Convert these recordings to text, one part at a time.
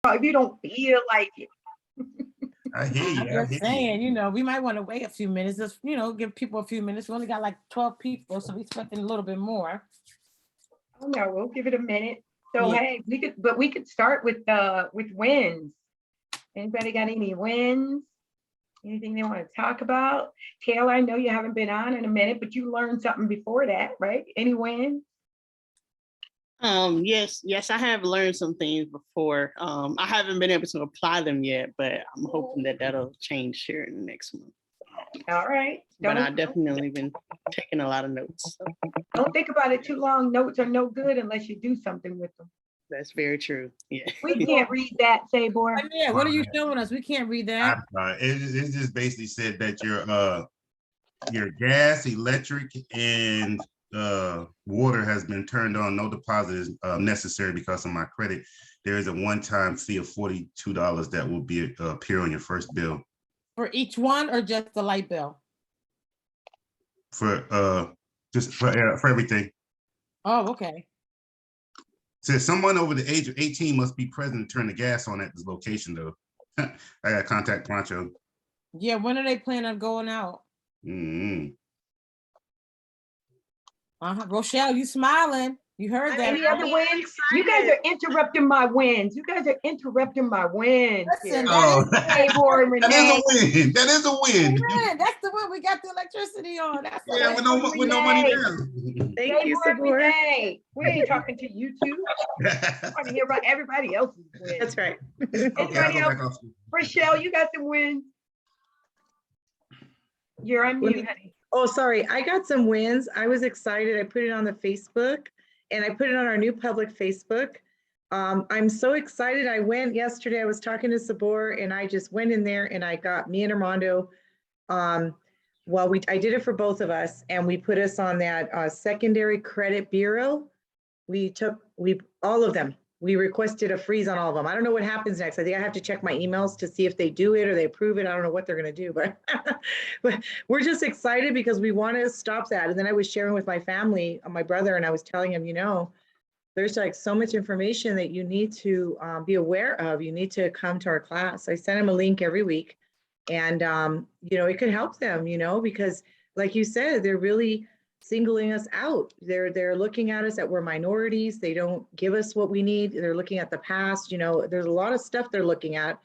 if you don't feel like it. I hear you. I'm I just hear you. saying, we might want to wait a few minutes. Just, give people a few minutes. We only got like 12 people, so we expecting a little bit more. Oh no, we'll give it a minute. So Yeah. hey, we could start with wins. Anybody got any wins? Anything they want to talk about? Taylor, I know you haven't been on in a minute, but you learned something before that, right? Any wins? Yes, I have learned some things before. I haven't been able to apply them yet, but I'm hoping that that'll change here in the next month. All right. But I've definitely been taking a lot of notes. So. Don't think about it too long. Notes are no good unless you do something with them. That's very true. Yeah. We can't read that, Sabor. Yeah, what are you showing us? We can't read that. It just basically said that your gas, electric, and water has been turned on. No deposit is necessary because of my credit. There is a one-time fee of $42 that will appear on your first bill. For each one, or just the light bill? For everything. Oh, okay. Says someone over the age of 18 must be present to turn the gas on at this location, though. I got to contact Pancho. Yeah, when are they planning on going out? Rochelle, you smiling? You heard that? Any other wins? You guys are interrupting my wins. Listen, that is a win. That is a win. That's the one. We got the electricity on. That's yeah, with no money down. Thank you, Sabor. We ain't talking to you two. I want to hear about everybody else's wins. That's right. Anybody else? Rochelle, you got some wins. You're on mute, honey. Oh, sorry. I got some wins. I was excited. I put it on the Facebook and I put it on our new public Facebook. I'm so excited. I went yesterday. I was talking to Sabor and I just went in there and I got me and Armando. I did it for both of us and we put us on that secondary credit bureau. All of them. We requested a freeze on all of them. I don't know what happens next. I think I have to check my emails to see if they do it or they approve it. I don't know what they're going to do, but we're just excited because we want to stop that. And then I was sharing with my family, my brother, and I was telling him, there's like so much information that you need to be aware of. You need to come to our class. I send him a link every week and, it could help them, because like you said, they're really singling us out. They're looking at us that we're minorities. They don't give us what we need. They're looking at the past. There's a lot of stuff they're looking at,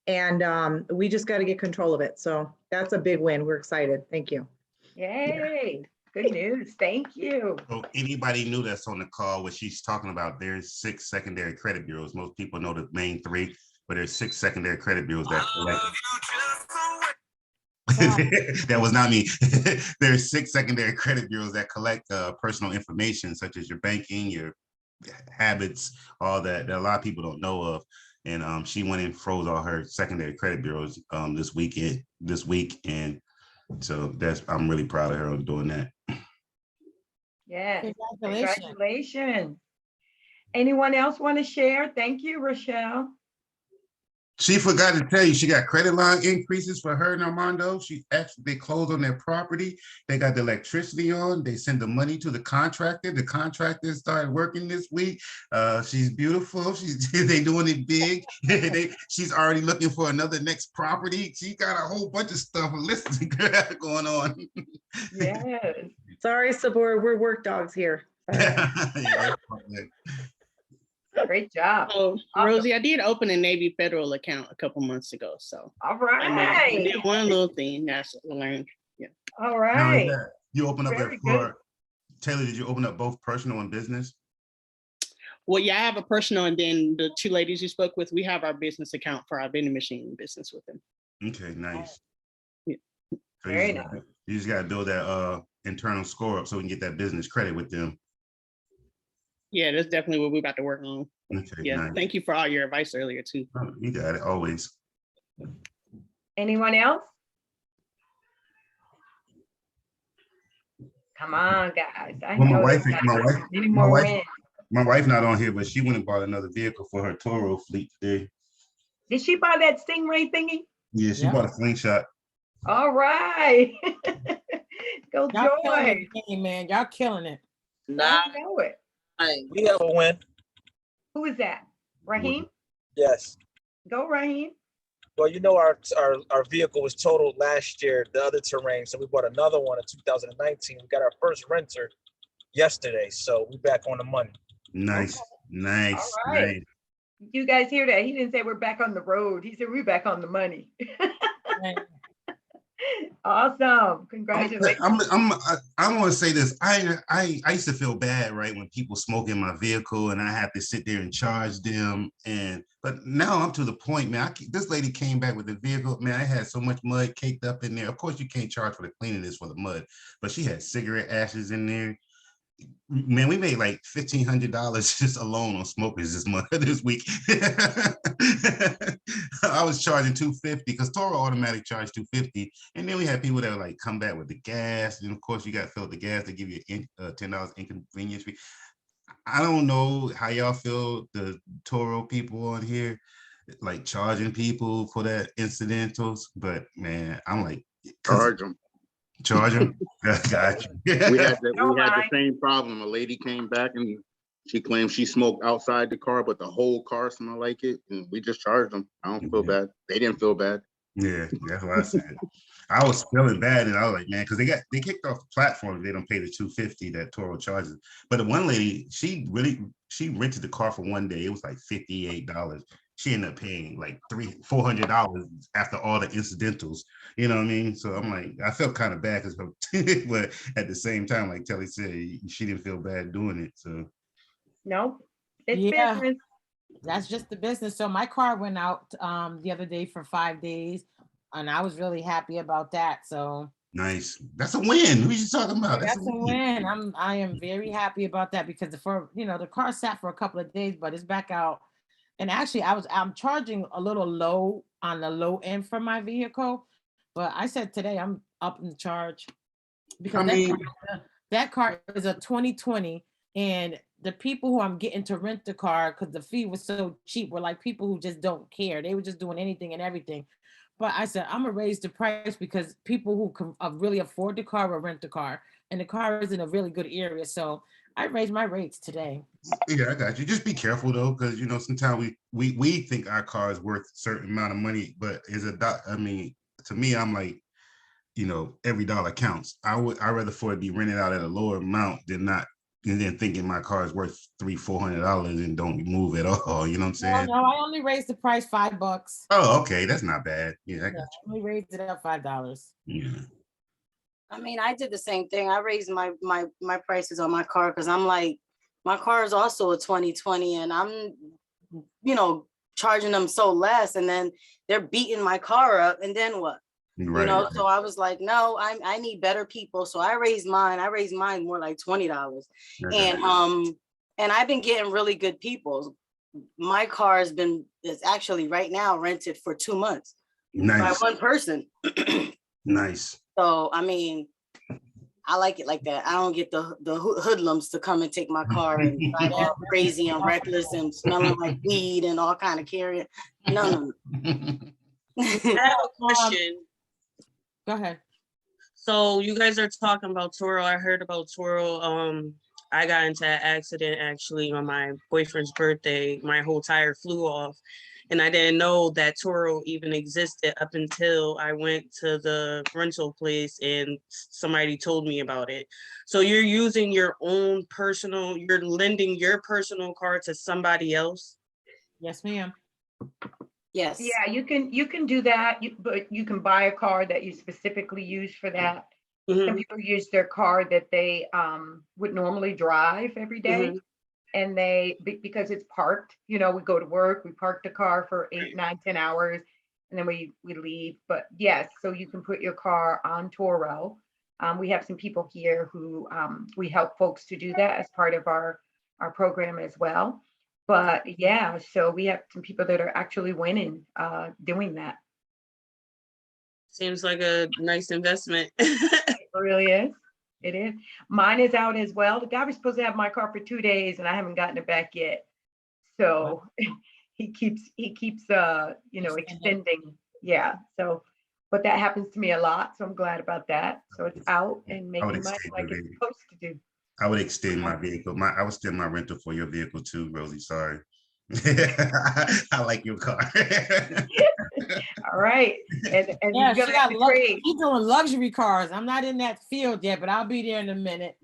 and we just got to get control of it. So that's a big win. We're excited. Thank you. Yay! Good news. Thank you. So anybody new that's on the call, what she's talking about, there's 6 secondary credit bureaus. Most people know the main 3, but there's 6 secondary credit bureaus that collect. That was not me. There's 6 secondary credit bureaus that collect personal information such as your banking, your habits, all that a lot of people don't know of. And she went and froze all her secondary credit bureaus this week, and so I'm really proud of her on doing that. Yes, congratulations. Anyone else want to share? Thank you, Rochelle. She forgot to tell you, she got credit line increases for her and Armando. They closed on their property. They got the electricity on. They send the money to the contractor. The contractor started working this week. She's beautiful. They doing it big. She's already looking for another next property. She got a whole bunch of stuff listed going on. Yes. Sorry, Sabor, we're work dogs here. Yeah, great job. Oh, awesome. Rosie, I did open a Navy Federal account a couple months ago. So all right. I did one little thing that's learned. Yeah. All right. You open up Taylor, did you open up both personal and business? Well, yeah, I have a personal, and then the 2 ladies you spoke with, we have our business account for our vending machine business with them. Okay, nice. Yeah. So very nice. You just got to build that internal score up so we can get that business credit with them. Yeah, that's definitely what we're about to work on. Okay, yeah, nice. Thank you for all your advice earlier too. Oh, you got it, always. Anyone else? Come on, guys. My wife not on here, but she went and bought another vehicle for her Toro fleet today. Did she buy that Stingray thingy? Yeah, she bought a slingshot. All right. Go Joy. Man, y'all killing it. I know it. We have a win. Who is that? Raheem? Yes. Go, Raheem. Well, you know, our vehicle was totaled last year, the other terrain. So we bought another one in 2019. We got our first renter yesterday. So we back on the money. Nice, nice, All right. nice. You guys hear that? He didn't say we're back on the road. He said we're back on the money. Right. Awesome. Congratulations. I want to say this. I used to feel bad, right, when people smoke in my vehicle and I have to sit there and charge them. But now I'm to the point, man. This lady came back with the vehicle, man. I had so much mud caked up in there. Of course, you can't charge for the cleaning this for the mud, but she had cigarette ashes in there. Man, we made like $1,500 just alone on smokers this week. I was charging $250 because Toro automatic charged $250, and then we had people that would like come back with the gas, and of course you got to fill up the gas. They give you $10 inconvenience fee. I don't know how y'all feel, the Toro people on here, like charging people for that incidentals, but man, I'm like, Charge them. charge them. Got you. We had Don't the mind. same problem. A lady came back and she claimed she smoked outside the car, but the whole car smelled like it. And we just charged them. I don't feel bad. They didn't feel bad. Yeah, that's what I said. I was feeling bad, and I was like, man, because they kicked off the platform. They don't pay the $250 that Toro charges. But the one lady, she rented the car for one day. It was like $58. She ended up paying like $400 after all the incidentals. You know what I mean? So I'm like, I felt kind of bad because, but at the same time, like Telly said, she didn't feel bad doing it. So No, it's Yeah. business. That's just the business. So my car went out the other day for 5 days, and I was really happy about that. So nice. That's a win. Who you talking about? that's a win. I am very happy about that because the car sat for a couple of days, but it's back out. And actually, I'm charging a little low on the low end for my vehicle, but I said today I'm up in charge because that car is a 2020, and the people who I'm getting to rent the car because the fee was so cheap were like people who just don't care. They were just doing anything and everything. But I said I'm gonna raise the price because people who can really afford the car will rent the car, and the car is in a really good area. So I raised my rates today. Yeah, I got you. Just be careful though, because sometimes we think our car is worth a certain amount of money, but to me, I'm like, every dollar counts. I'd rather for it be rented out at a lower amount than not, and then thinking my car is worth $300-400 and don't move at all. You know what I'm saying? No, I only raised the price $5. Oh, okay, that's not bad. Yeah, I got I only raised it up $5. you. Yeah. I mean, I did the same thing. I raised my prices on my car because I'm like, my car is also a 2020 and I'm, charging them so less, and then they're beating my car up, and then what? Right. So I was like, no, I need better people. So I raised mine more like $20. Okay. And I've been getting really good people. My car is actually right now rented for 2 months Nice. by one person. Nice. So, I mean, I like it like that. I don't get the hoodlums to come and take my car and drive all crazy and reckless and smelling like weed and all kind of carrying. No. I have a question. Go ahead. So you guys are talking about Toro. I heard about Toro. I got into an accident actually on my boyfriend's birthday. My whole tire flew off. And I didn't know that Toro even existed up until I went to the rental place and somebody told me about it. So you're using you're lending your personal car to somebody else? Yes, ma'am. Yes. Yeah, you can do that, but you can buy a car that you specifically use for that. Some people use their car that they would normally drive every day. And because it's parked, we go to work, we park the car for 8, 9, 10 hours, and then we leave. But yes, so you can put your car on Toro. We have some people here who we help folks to do that as part of our program as well. But yeah, so we have some people that are actually winning doing that. Seems like a nice investment. It really is. It is. Mine is out as well. The guy was supposed to have my car for 2 days and I haven't gotten it back yet. So he keeps extending. Yeah. So, but that happens to me a lot. So I'm glad about that. So it's out and making money like it's supposed to do. I would extend my vehicle. I would extend my rental for your vehicle too, Rosie. Sorry. I like your car. All right. And Yeah, you're she gonna got have to trade. she's doing luxury cars. I'm not in that field yet, but I'll be there in a minute.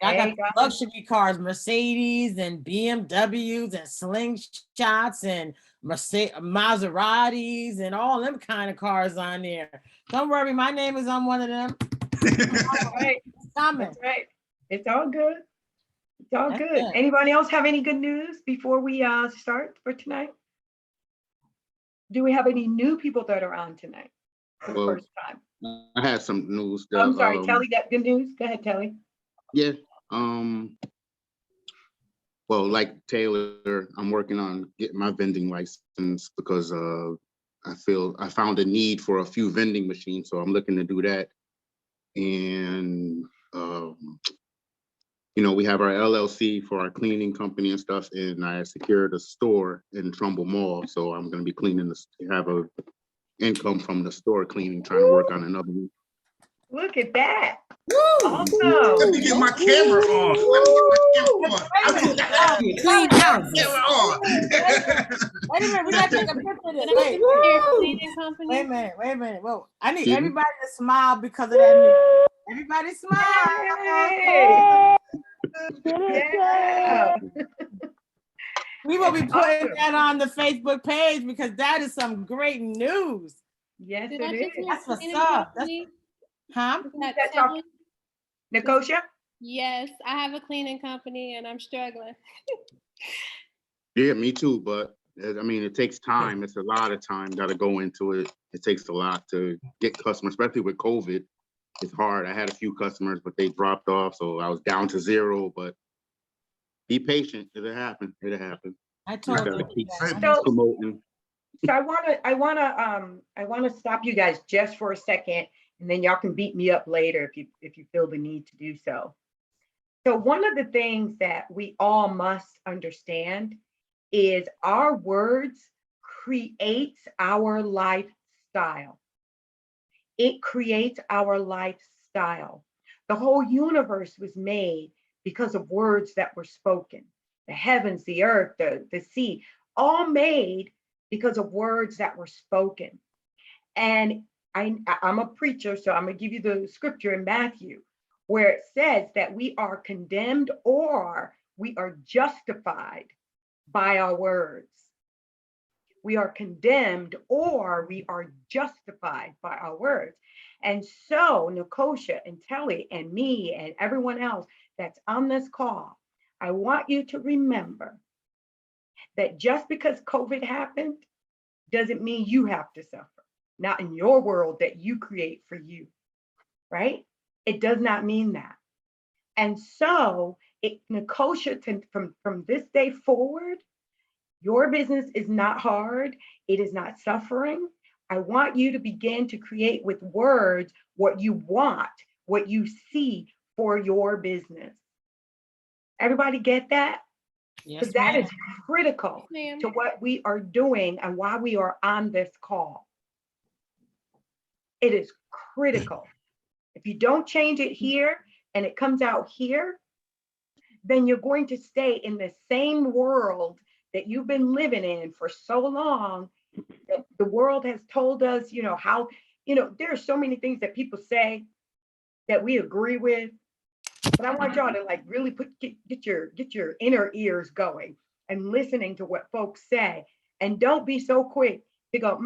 I got Hey, guys. luxury cars, Mercedes and BMWs and slingshots and Maseratis and all them kind of cars on there. Don't worry, my name is on one of them. Right. It's coming. That's right. It's all good. It's all That's good. it. Anybody else have any good news before we start for tonight? Do we have any new people that are on tonight for the Well, first time? I had some news. I'm sorry, Telly, got good news? Go ahead, Telly. Yeah. Well, like Taylor, I'm working on getting my vending license because I feel I found a need for a few vending machines, so I'm looking to do that. And you know, we have our LLC for our cleaning company and stuff, and I secured a store in Trumbull Mall, so I'm going to be cleaning this. Have a income from the store cleaning, trying to work on another one. Look at that. Let Awesome. me get my camera on. Let me get my camera on. I mean, Clean house. camera on. Wait a minute, we gotta take a picture of this. Wait, wait a minute, wait a minute. Whoa, I need Yeah. everybody to smile because of that news. Everybody smile. Hey. Yeah. We will be That's putting awesome. that on the Facebook page because that is some great news. Yes, Did it I just is. hear That's what's cleaning up. company? Huh? Is that That's all- Telly? Nicosia? Yes, I have a cleaning company and I'm struggling. Yeah, me too. But I mean, it takes time. It's a lot of time got to go into it. It takes a lot to get customers, especially with COVID. It's hard. I had a few customers, but they dropped off, so I was down to zero. But be patient. It'll happen. It'll happen. I You told gotta you. keep So- promoting. So I wanna stop you guys just for a second, and then y'all can beat me up later if you feel the need to do so. So one of the things that we all must understand is our words creates our lifestyle. It creates our lifestyle. The whole universe was made because of words that were spoken. The heavens, the earth, the sea, all made because of words that were spoken. And I'm a preacher, so I'm gonna give you the scripture in Matthew where it says that we are condemned or we are justified by our words. We are condemned or we are justified by our words. And so Nicosia and Telly and me and everyone else that's on this call, I want you to remember that just because COVID happened doesn't mean you have to suffer. Not in your world that you create for you, right? It does not mean that. And so Nicosia, from this day forward, your business is not hard. It is not suffering. I want you to begin to create with words what you want, what you see for your business. Everybody get that? Yes, Because that ma'am. is critical Ma'am. to what we are doing and why we are on this call. It is critical. If you don't change it here and it comes out here, then you're going to stay in the same world that you've been living in for so long that the world has told us, how, there are so many things that people say that we agree with. But I want y'all to like really get your inner ears going and listening to what folks say. And don't be so quick to go,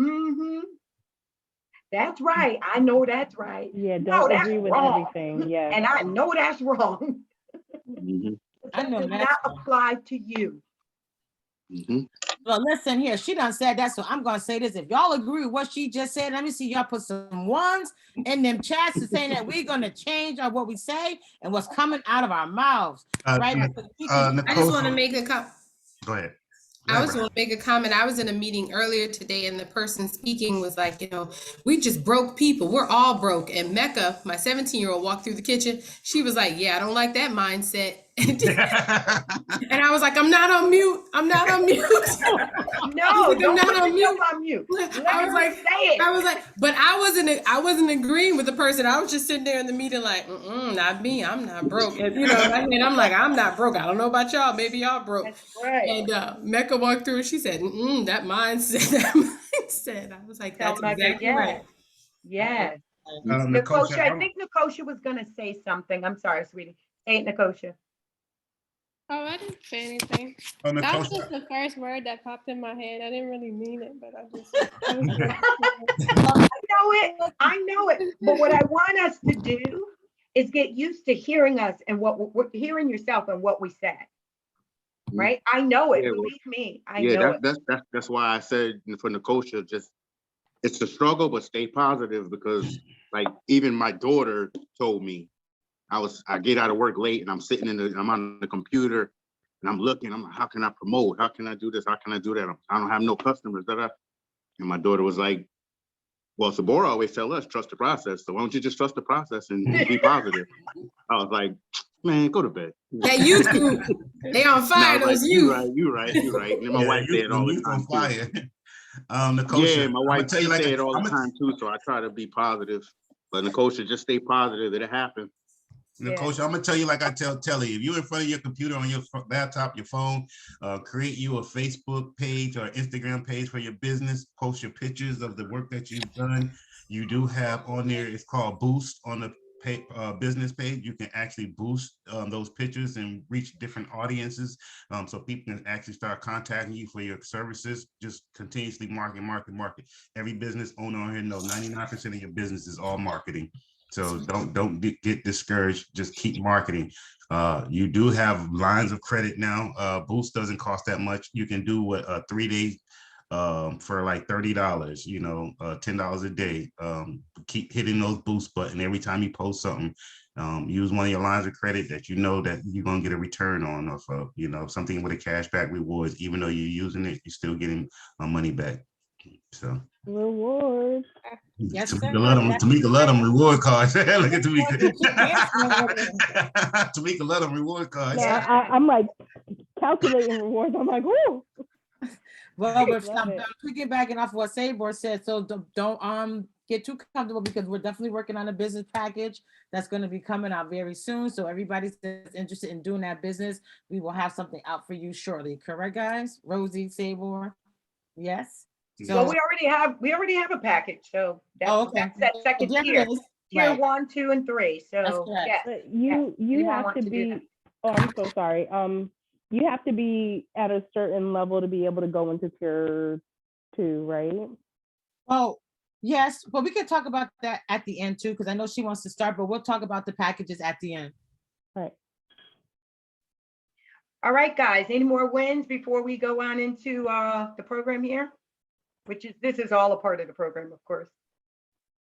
that's right. I know that's right. Yeah, No, don't that's agree with wrong. everything. Yeah. And I know that's wrong. Mhm, I That know does that's not right. apply to you. mhm. Well, listen here. She done said that, so I'm gonna say this. If y'all agree with what she just said, let me see y'all put some ones in them chats to saying that we're gonna change on what we say and what's coming out of our mouths. Right? Because we can- I just want to make a comment. Go ahead. I was going to make a comment. I was in a meeting earlier today, and the person speaking was like, we just broke people. We're all broke. And Mecca, my 17-year-old, walked through the kitchen. She was like, yeah, I don't like that mindset. And I was like, I'm not on mute. I'm not on mute. No, I'm don't not put on yourself mute. on mute. Let I was her like, say it. but I wasn't agreeing with the person. I was just sitting there in the meeting like, not me. I'm not broke. And, you know, and I'm like, I'm not broke. I don't know about y'all. Maybe y'all broke. That's right. And Mecca walked through and she said, that mindset, that mindset. I was like, Tell that's Mecca, exactly yes, right. yes. Nicole, Nakosha, I think Nakosha was gonna say something. I'm sorry, sweetie. Say it, Nakosha. Oh, I didn't say anything. Oh, That was Nicole, just the first word that popped in my head. I didn't really mean it, but I just. I know it. But what I want us to do is get used to hearing us and hearing yourself and what we said. Right? I know it. Yeah, well, Believe me, I yeah, know it. that's why I said for Nicosia, just it's a struggle, but stay positive because like even my daughter told me I get out of work late and I'm on the computer and I'm looking, I'm like, how can I promote? How can I do this? How can I do that? I don't have no customers. And my daughter was like, well, Sabora always tell us, trust the process. So why don't you just trust the process and be positive? I was like, man, go to bed. That youth group, they on fire, Like, those youth. you right. And then my yeah, wife say it all the youth on time fire. too. Nicosia, Yeah, my I'm wife gonna tell you like say it all I'm the gonna, time too, so I try to be positive. But Nicosia, just stay positive. It'll happen. Nicosia, I'm gonna tell you like I tell Telly, if you're in front of your computer on your laptop, your phone, create you a Facebook page or Instagram page for your business, post your pictures of the work that you've done. You do have on there, it's called Boost on the business page. You can actually boost those pictures and reach different audiences. So people can actually start contacting you for your services. Just continuously market. Every business owner on here knows 99% of your business is all marketing. So don't get discouraged. Just keep marketing. You do have lines of credit now. Boost doesn't cost that much. You can do what a 3-day for like $30, you know, $10 a day. Keep hitting those boost button every time you post something. Use one of your lines of credit that you know that you're gonna get a return on, of you know, something with a cashback rewards. Even though you're using it, you're still getting money back. So rewards. Yes, sir. Tamika love them reward cards. Look at Tamika. Tamika love them reward cards. No, I'm like calculating rewards. I'm like, ooh. Well, we're piggybacking off what Sabor said, so don't get too comfortable because we're definitely working on a business package that's going to be coming out very soon. So everybody that's interested in doing that business, we will have something out for you shortly. Correct, guys? Rosie, Sabor, yes. So well, we already have a package. So that's that second tier. Tier right. 1, 2, and 3. So yes. But you have to be. Oh, I'm so sorry. You have to be at a certain level to be able to go into tier 2, right? Oh, yes. But we can talk about that at the end too, because I know she wants to start, but we'll talk about the packages at the end. All right. All right, guys. Any more wins before we go on into the program here? This is all a part of the program, of course.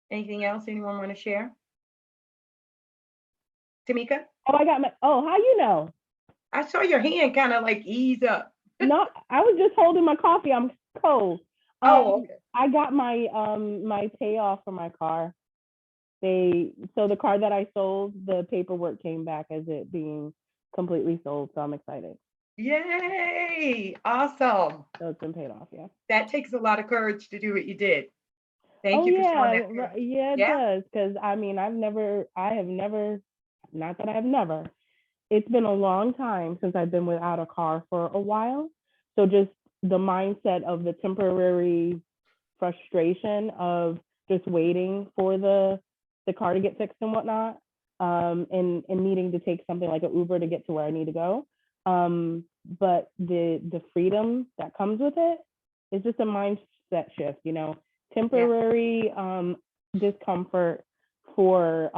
Anything else anyone want to share? Tamika? How you know? I saw your hand kind of like ease up. No, I was just holding my coffee. I'm cold. Okay. I got my my payoff for my car. So the car that I sold, the paperwork came back as it being completely sold. So I'm excited. Yay! Awesome. So it's been paid off. Yeah. That takes a lot of courage to do what you did. Thank you for showing that. Yeah, it does. Because I mean, it's been a long time since I've been without a car for a while. So just the mindset of the temporary frustration of just waiting for the car to get fixed and whatnot, and needing to take something like an Uber to get to where I need to go. But the freedom that comes with it is just a mindset shift, you know, temporary discomfort for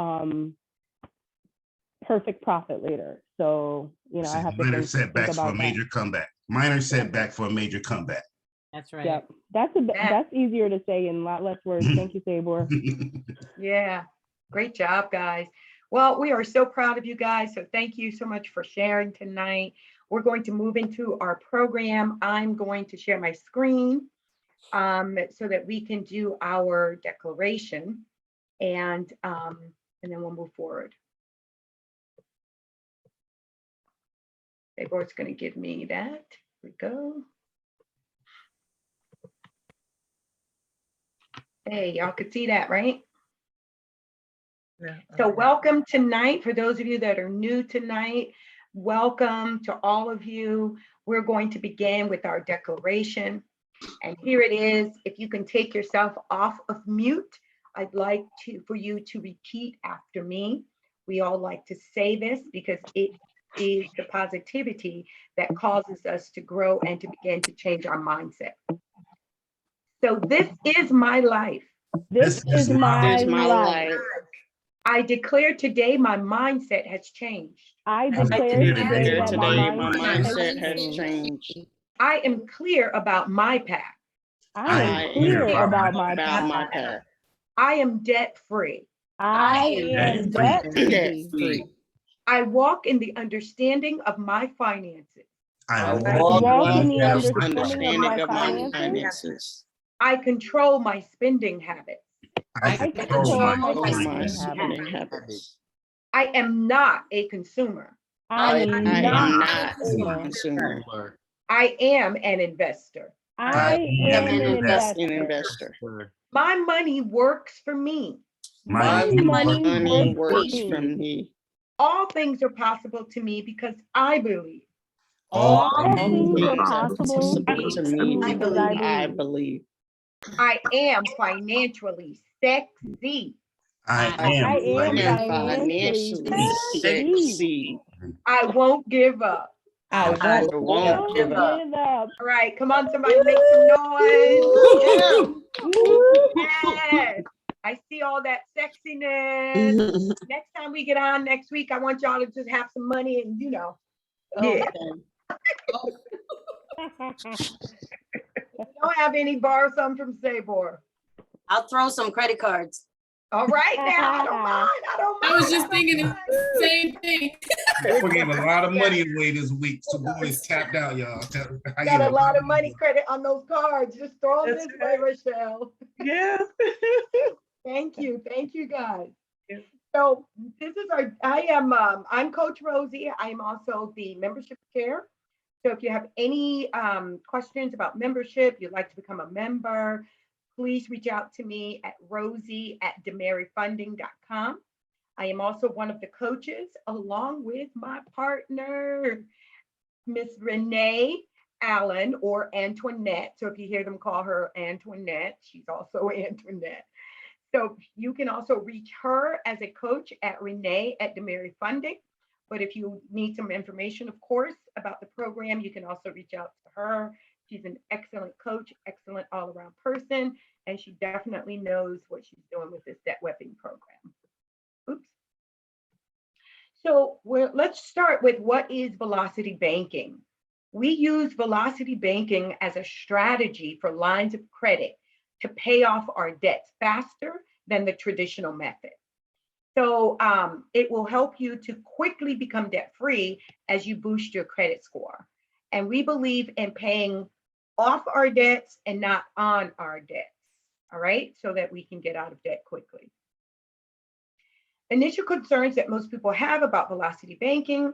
perfect profit later. So, you know, I have to minor think setbacks about for a major comeback. Minor setback for a major comeback. That's right. Yep. That's easier to say in a lot less words. Thank you, Sabor. Yeah. Great job, guys. Well, we are so proud of you guys. So thank you so much for sharing tonight. We're going to move into our program. I'm going to share my screen so that we can do our declaration, and then we'll move forward. Sabor's gonna give me that. Here we go. Hey, y'all could see that, right? Yeah. So welcome tonight. For those of you that are new tonight, welcome to all of you. We're going to begin with our declaration. And here it is. If you can take yourself off of mute, I'd like for you to repeat after me. We all like to say this because it is the positivity that causes us to grow and to begin to change our mindset. So this is my life. This is my life. I declare today my mindset has changed. I declare today that my mindset has changed. changed. I am clear about my path. I am clear about my path. I am debt free. I am debt free. I walk in the understanding of my finances. I walk in the understanding of my finances. I control my spending habits. I control my spending habits. I am not a consumer. I am not a consumer. I am an investor. I am an investor. My money works for me. My money works for me. All things are possible to me because I believe. All things are possible to me because I believe. I am financially sexy. I am financially sexy. I won't give up. I won't give up. All right, come on, somebody make some noise. Yes. I see all that sexiness. Next time we get on next week, I want y'all to just have some money and yeah. Don't have any, borrow some from Sabor. I'll throw some credit cards. All right now, I don't mind. I was just thinking the same thing. We're giving a lot of money away this week. So boys tapped out, y'all. Got a lot of money credit on those cards. Just throw them this way, Rochelle. Yeah. Thank you guys. So this is I'm Coach Rosie. I am also the membership chair. So if you have any questions about membership, you'd like to become a member, please reach out to me at rosie@demaryfunding.com. I am also one of the coaches along with my partner, Miss Renee Allen or Antoinette. So if you hear them call her Antoinette, she's also Antoinette. So you can also reach her as a coach at Renee@DeMaryFunding. But if you need some information, of course, about the program, you can also reach out to her. She's an excellent coach, excellent all-around person, and she definitely knows what she's doing with this debt weapon program. Oops. So let's start with what is velocity banking. We use velocity banking as a strategy for lines of credit to pay off our debts faster than the traditional method. So it will help you to quickly become debt-free as you boost your credit score. And we believe in paying off our debts and not on our debts, all right? So that we can get out of debt quickly. Initial concerns that most people have about velocity banking,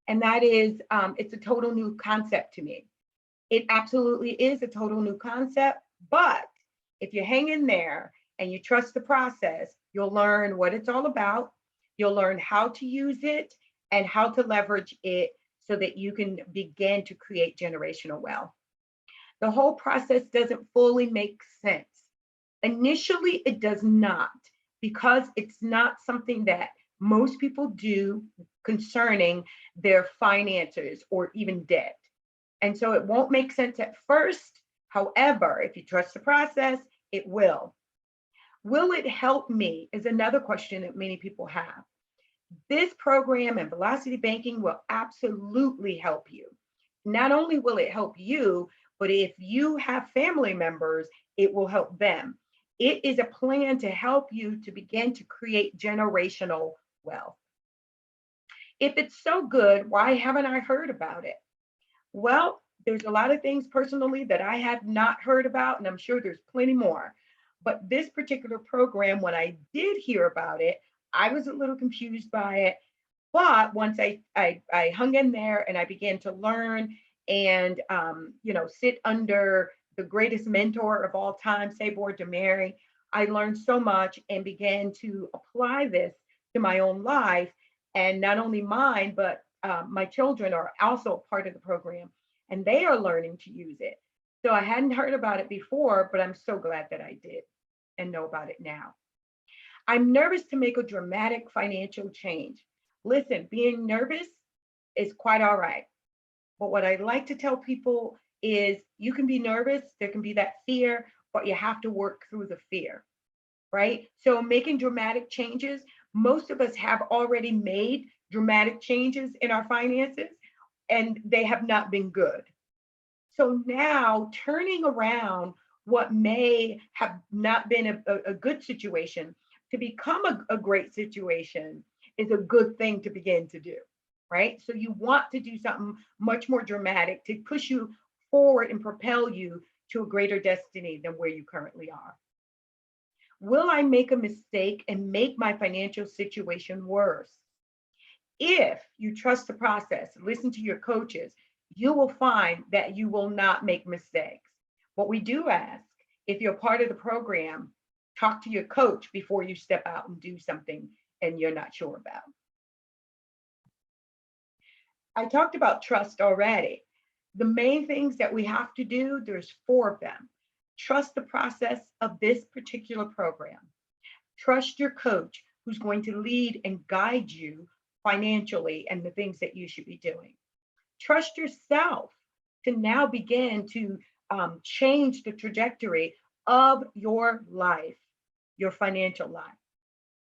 and that is it's a total new concept to me. It absolutely is a total new concept, but if you hang in there and you trust the process, you'll learn what it's all about. You'll learn how to use it and how to leverage it so that you can begin to create generational wealth. The whole process doesn't fully make sense. Initially, it does not, because it's not something that most people do concerning their finances or even debt. And so it won't make sense at first. However, if you trust the process, it will. Will it help me is another question that many people have. This program and velocity banking will absolutely help you. Not only will it help you, but if you have family members, it will help them. It is a plan to help you to begin to create generational wealth. If it's so good, why haven't I heard about it? Well, there's a lot of things personally that I have not heard about, and I'm sure there's plenty more. But this particular program, when I did hear about it, I was a little confused by it, But once I hung in there and I began to learn and, sit under the greatest mentor of all time, Sabor DeMary, I learned so much and began to apply this to my own life. And not only mine, but my children are also part of the program and they are learning to use it. So I hadn't heard about it before, but I'm so glad that I did and know about it now. I'm nervous to make a dramatic financial change. Listen, being nervous is quite all right. But what I like to tell people is you can be nervous, there can be that fear, but you have to work through the fear, right? So making dramatic changes, most of us have already made dramatic changes in our finances and they have not been good. So now turning around what may have not been a good situation to become a great situation is a good thing to begin to do, right? So you want to do something much more dramatic to push you forward and propel you to a greater destiny than where you currently are. Will I make a mistake and make my financial situation worse? If you trust the process, listen to your coaches, you will find that you will not make mistakes. What we do ask, if you're part of the program, talk to your coach before you step out and do something and you're not sure about. I talked about trust already. The main things that we have to do, there's 4 of them. Trust the process of this particular program. Trust your coach who's going to lead and guide you financially and the things that you should be doing. Trust yourself to now begin to change the trajectory of your life, your financial life.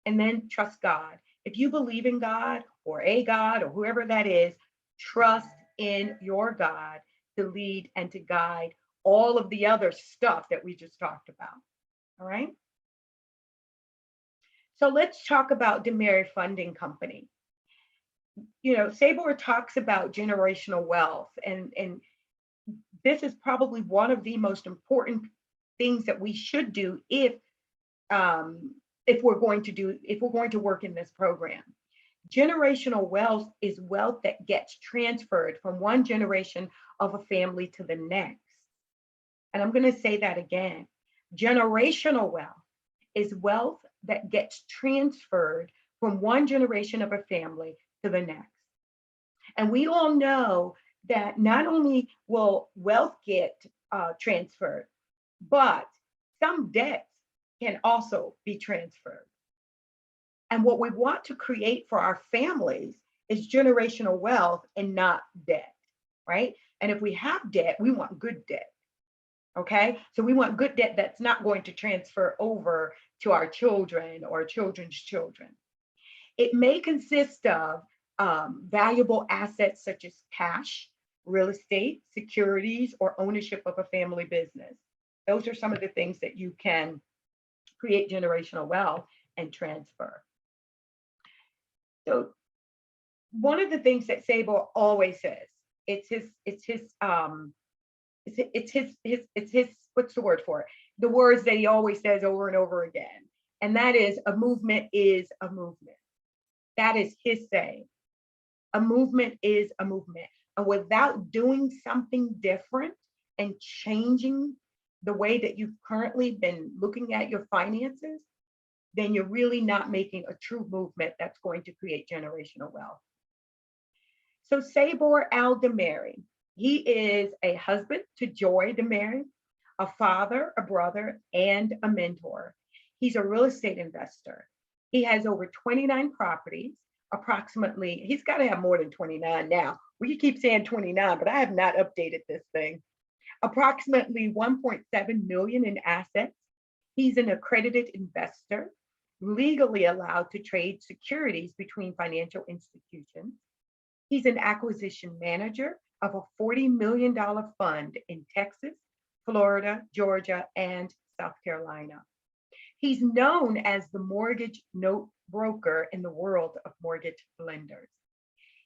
And then trust God. If you believe in God or a God or whoever that is, trust in your God to lead and to guide all of the other stuff that we just talked about. All right. So let's talk about DeMary Funding Company. Sabor talks about generational wealth, and this is probably one of the most important things that we should do if we're going to work in this program. Generational wealth is wealth that gets transferred from one generation of a family to the next. And I'm going to say that again. Generational wealth is wealth that gets transferred from one generation of a family to the next. And we all know that not only will wealth get transferred, but some debts can also be transferred. And what we want to create for our families is generational wealth and not debt, right? And if we have debt, we want good debt, okay? So we want good debt that's not going to transfer over to our children or children's children. It may consist of valuable assets such as cash, real estate, securities, or ownership of a family business. Those are some of the things that you can create generational wealth and transfer. So one of the things that Sabor always says, it's his what's the word for it? The words that he always says over and over again. And that is, a movement is a movement. That is his saying. A movement is a movement. And without doing something different and changing the way that you've currently been looking at your finances, then you're really not making a true movement that's going to create generational wealth. So Sabor Al DeMary, he is a husband to Joy DeMary, a father, a brother, and a mentor. He's a real estate investor. He has over 29 properties, approximately, he's got to have more than 29 now. We keep saying 29, but I have not updated this thing. Approximately 1.7 million in assets. He's an accredited investor, legally allowed to trade securities between financial institutions. He's an acquisition manager of a $40 million fund in Texas, Florida, Georgia, and South Carolina. He's known as the mortgage note broker in the world of mortgage lenders.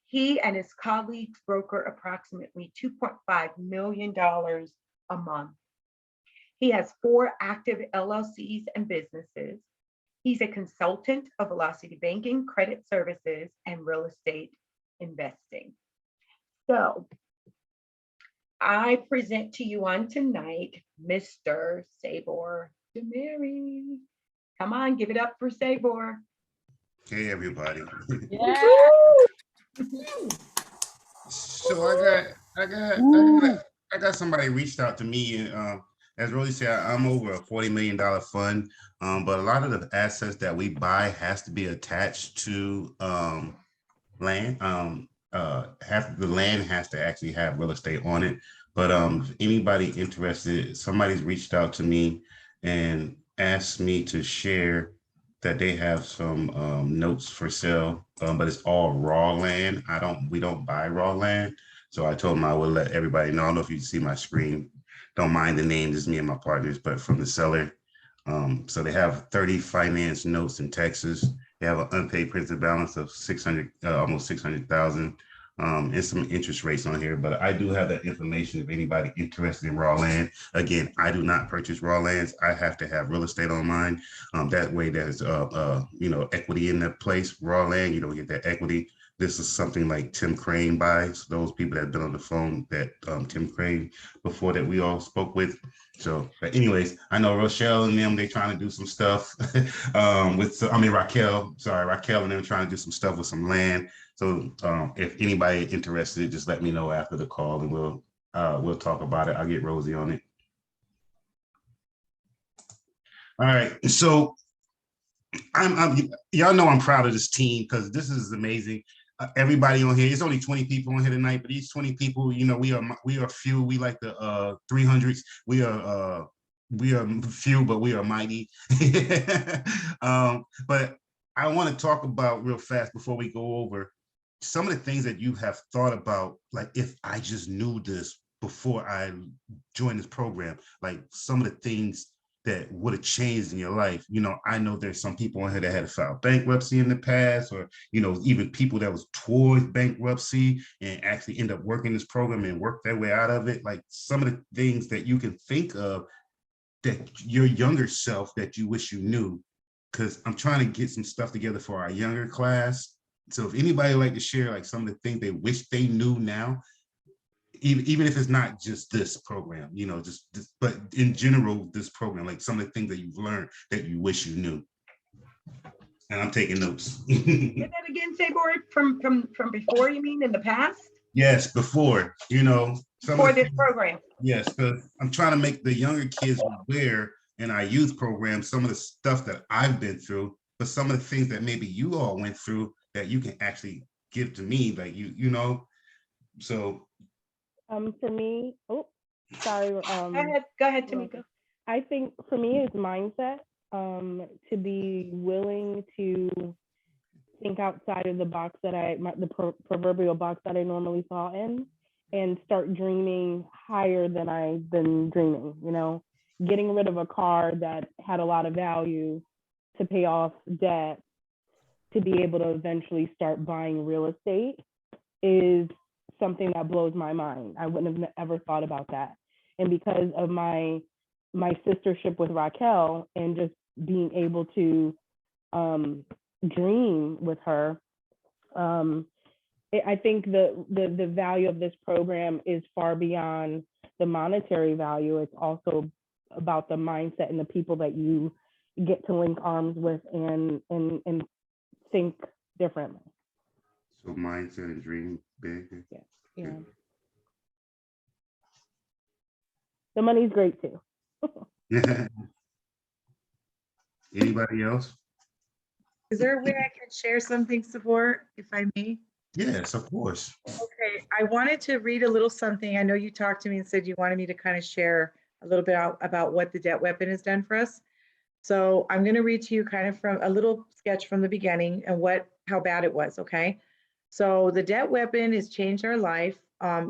He and his colleagues broker approximately $2.5 million a month. He has 4 active LLCs and businesses. He's a consultant of Velocity Banking, Credit Services, and Real Estate Investing. So I present to you on tonight, Mr. Sabor DeMary. Come on, give it up for Sabor. Hey, everybody. Yeah. So I got somebody reached out to me, and as Rosie said, I'm over a $40 million fund, but a lot of the assets that we buy has to be attached to land. The land has to actually have real estate on it. But if anybody interested, somebody's reached out to me and asked me to share that they have some notes for sale, but it's all raw land. We don't buy raw land. So I told them I would let everybody know. I don't know if you see my screen. Don't mind the names, it's me and my partners, but from the seller. So they have 30 finance notes in Texas. They have an unpaid principal balance of 600, almost 600,000, and some interest rates on here. But I do have that information if anybody interested in raw land. Again, I do not purchase raw lands. I have to have real estate on mine. That way, there's equity in that place. Raw land, you don't get that equity. This is something like Tim Crane buys. Those people that have been on the phone that Tim Crane before that we all spoke with. So, but anyways, I know Rochelle and them, they trying to do some stuff Raquel and them trying to do some stuff with some land. So if anybody interested, just let me know after the call and we'll talk about it. I'll get Rosie on it. All right, so y'all know I'm proud of this team because this is amazing. Everybody on here, it's only 20 people on here tonight, but these 20 people, we are few. We like the 300s. We are few, but we are mighty. But I want to talk about real fast before we go over some of the things that you have thought about, like if I just knew this before I joined this program, like some of the things that would have changed in your life. I know there's some people on here that had to file bankruptcy in the past, or, even people that was towards bankruptcy and actually end up working this program and work their way out of it. Like some of the things that you can think of that your younger self that you wish you knew, because I'm trying to get some stuff together for our younger class. So if anybody would like to share like some of the things they wish they knew now, even if it's not just this program, but in general, this program, like some of the things that you've learned that you wish you knew. And I'm taking notes. Say that again, Sabor, from before, you mean in the past? Yes, before, For this program. Yes, because I'm trying to make the younger kids aware in our youth program, some of the stuff that I've been through, but some of the things that maybe you all went through that you can actually give to me, like so. For me, sorry. Go ahead, Tamika. I think for me, it's mindset. To be willing to think outside of the box that the proverbial box that I normally fall in, and start dreaming higher than I've been dreaming. Getting rid of a car that had a lot of value to pay off debt, to be able to eventually start buying real estate is something that blows my mind. I wouldn't have ever thought about that. And because of my sistership with Raquel and just being able to dream with her, I think the value of this program is far beyond the monetary value. It's also about the mindset and the people that you get to link arms with and think differently. So mindset and dream big. Yeah. The money's great too. Anybody else? Is there a way I can share something, Sabor, if I may? Yes, of course. Okay, I wanted to read a little something. I know you talked to me and said you wanted me to kind of share a little bit about what the debt weapon has done for us. So I'm going to read to you kind of from a little sketch from the beginning and how bad it was, okay? So the debt weapon has changed our life.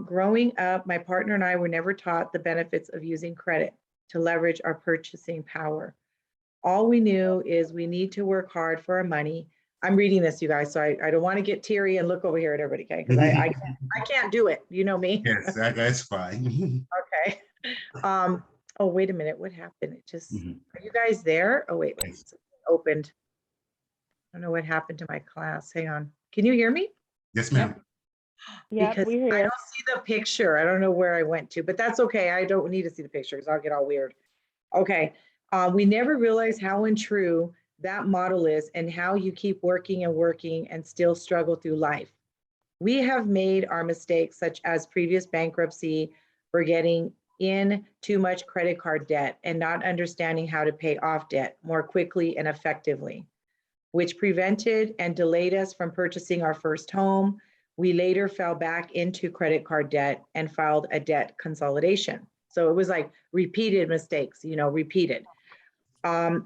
Growing up, my partner and I were never taught the benefits of using credit to leverage our purchasing power. All we knew is we need to work hard for our money. I'm reading this, you guys, so I don't want to get teary and look over here at everybody, okay? Because I can't do it. You know me. Yes, that's fine. Okay. Oh, wait a minute. What happened? It just, are you guys there? Oh, wait, it opened. don't know what happened to my class. Hang on. Can you hear me? Yes, ma'am. Yep, Because we I hear. don't see the picture. I don't know where I went to, but that's okay. I don't need to see the pictures. I'll get all weird. Okay. We never realize how untrue that model is and how you keep working and working and still struggle through life. We have made our mistakes, such as previous bankruptcy, for getting in too much credit card debt and not understanding how to pay off debt more quickly and effectively, which prevented and delayed us from purchasing our first home. We later fell back into credit card debt and filed a debt consolidation. So it was like repeated mistakes, repeated.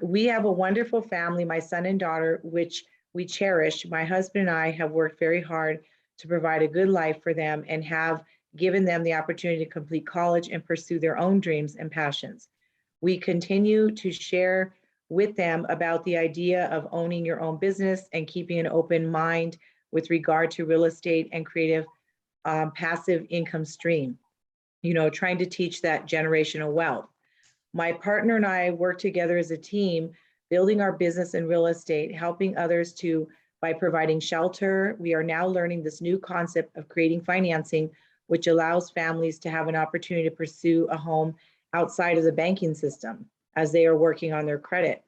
We have a wonderful family, my son and daughter, which we cherish. My husband and I have worked very hard to provide a good life for them and have given them the opportunity to complete college and pursue their own dreams and passions. We continue to share with them about the idea of owning your own business and keeping an open mind with regard to real estate and creative passive income stream, trying to teach that generational wealth. My partner and I work together as a team, building our business in real estate, helping others by providing shelter. We are now learning this new concept of creating financing, which allows families to have an opportunity to pursue a home outside of the banking system as they are working on their credit.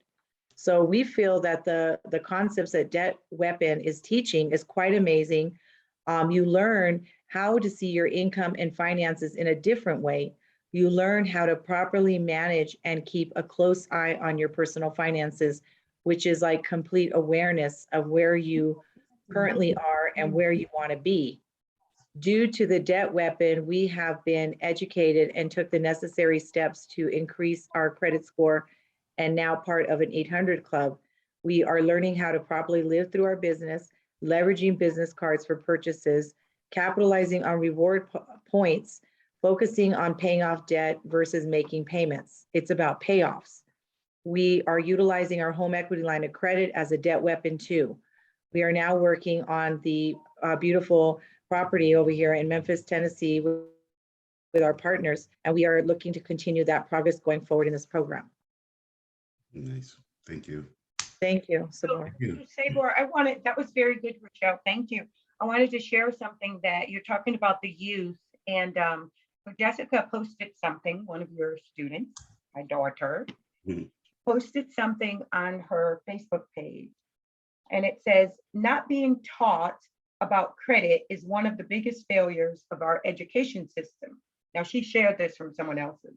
So we feel that the concepts that Debt Weapon is teaching is quite amazing. You learn how to see your income and finances in a different way. You learn how to properly manage and keep a close eye on your personal finances, which is like complete awareness of where you currently are and where you want to be. Due to the Debt Weapon, we have been educated and took the necessary steps to increase our credit score and now part of an 800 club. We are learning how to properly live through our business, leveraging business cards for purchases, capitalizing on reward points, focusing on paying off debt versus making payments. It's about payoffs. We are utilizing our home equity line of credit as a debt weapon too. We are now working on the beautiful property over here in Memphis, Tennessee with our partners, and we are looking to continue that progress going forward in this program. Nice. Thank you. Thank you, So, Sabor. Sabor, that was very good, Rochelle. Thank you. I wanted to share something that you're talking about the youth, and so Jessica posted something, one of your students, my daughter, posted something on her Facebook page. And it says, not being taught about credit is one of the biggest failures of our education system. Now, she shared this from someone else's.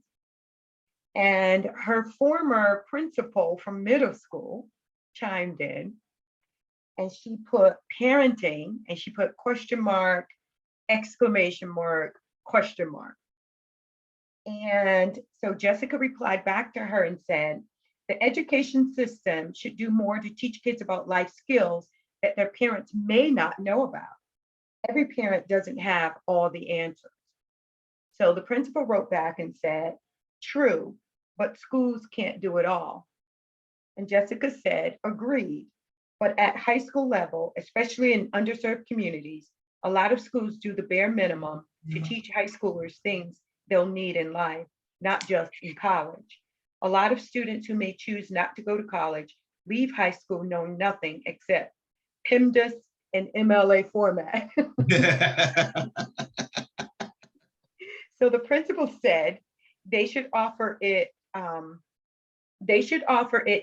And her former principal from middle school chimed in, and she put parenting, and she put question mark, exclamation mark, question mark. And so Jessica replied back to her and said, the education system should do more to teach kids about life skills that their parents may not know about. Every parent doesn't have all the answers. So the principal wrote back and said, true, but schools can't do it all. And Jessica said, agreed. But at high school level, especially in underserved communities, a lot of schools do the bare minimum to teach high schoolers things they'll need in life, not just in college. A lot of students who may choose not to go to college leave high school knowing nothing except PIMDAS and MLA format. So the principal said they should offer it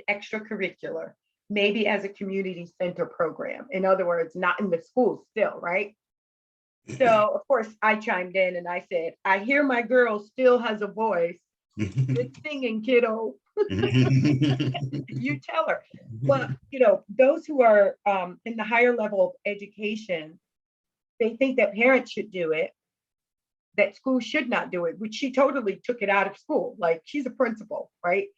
extracurricular, maybe as a community center program. In other words, not in the school still, right? So of course I chimed in and I said, I hear my girl still has a voice. Good singing, kiddo. You tell her. But those who are in the higher level of education, they think that parents should do it, that school should not do it, which she totally took it out of school. Like, she's a principal, right?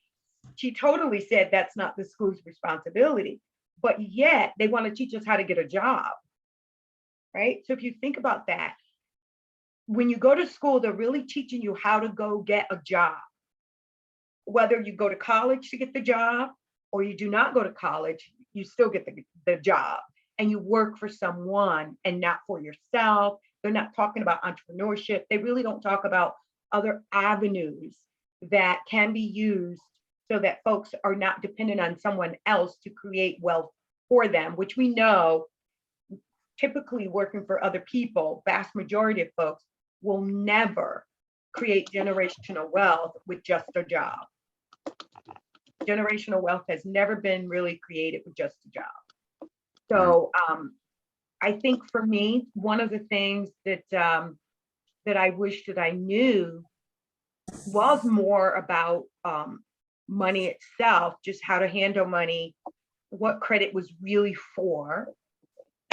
She totally said that's not the school's responsibility, but yet they want to teach us how to get a job, right? So if you think about that, when you go to school, they're really teaching you how to go get a job. Whether you go to college to get the job or you do not go to college, you still get the job, and you work for someone and not for yourself. They're not talking about entrepreneurship. They really don't talk about other avenues that can be used so that folks are not dependent on someone else to create wealth for them, which we know typically working for other people, vast majority of folks will never create generational wealth with just a job. Generational wealth has never been really created with just a job. So I think for me, one of the things that that I wish that I knew was more about money itself, just how to handle money, what credit was really for,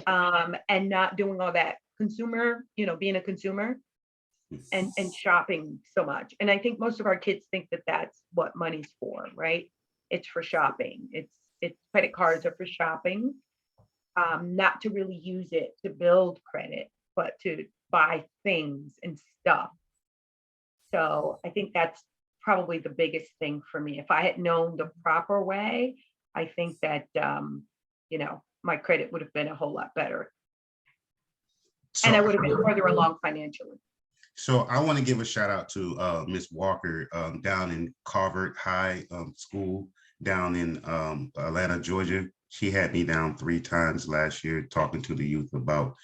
and not doing all that consumer, being a consumer and shopping so much. And I think most of our kids think that that's what money's for, right? It's for shopping. It's credit cards are for shopping, not to really use it to build credit, but to buy things and stuff. So I think that's probably the biggest thing for me. If I had known the proper way, I think that, my credit would have been a whole lot better. And I would have been further along financially. So I want to give a shout out to Miss Walker down in Carver High School down in Atlanta, Georgia. She had me down 3 times last year talking to the youth about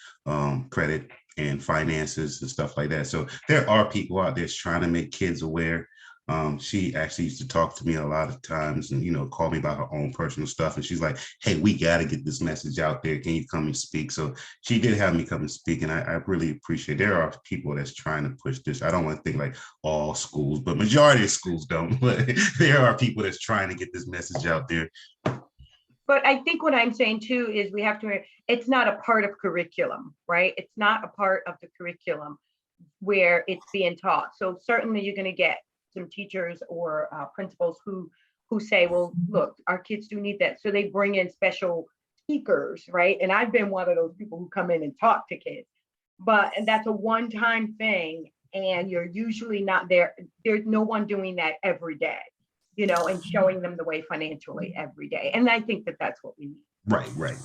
credit and finances and stuff like that. So there are people out there trying to make kids aware. She actually used to talk to me a lot of times and, call me about her own personal stuff. And she's like, hey, we got to get this message out there. Can you come and speak? So she did have me come and speak. And I really appreciate there are people that's trying to push this. I don't want to think like all schools, but majority of schools don't. But there are people that's trying to get this message out there. But I think what I'm saying too is we have to, it's not a part of curriculum, right? It's not a part of the curriculum where it's being taught. So certainly you're going to get some teachers or principals who say, well, look, our kids do need that. So they bring in special speakers, right? And I've been one of those people who come in and talk to kids, and that's a one-time thing. And you're usually not there. There's no one doing that every day, and showing them the way financially every day. And I think that that's what we need. Right.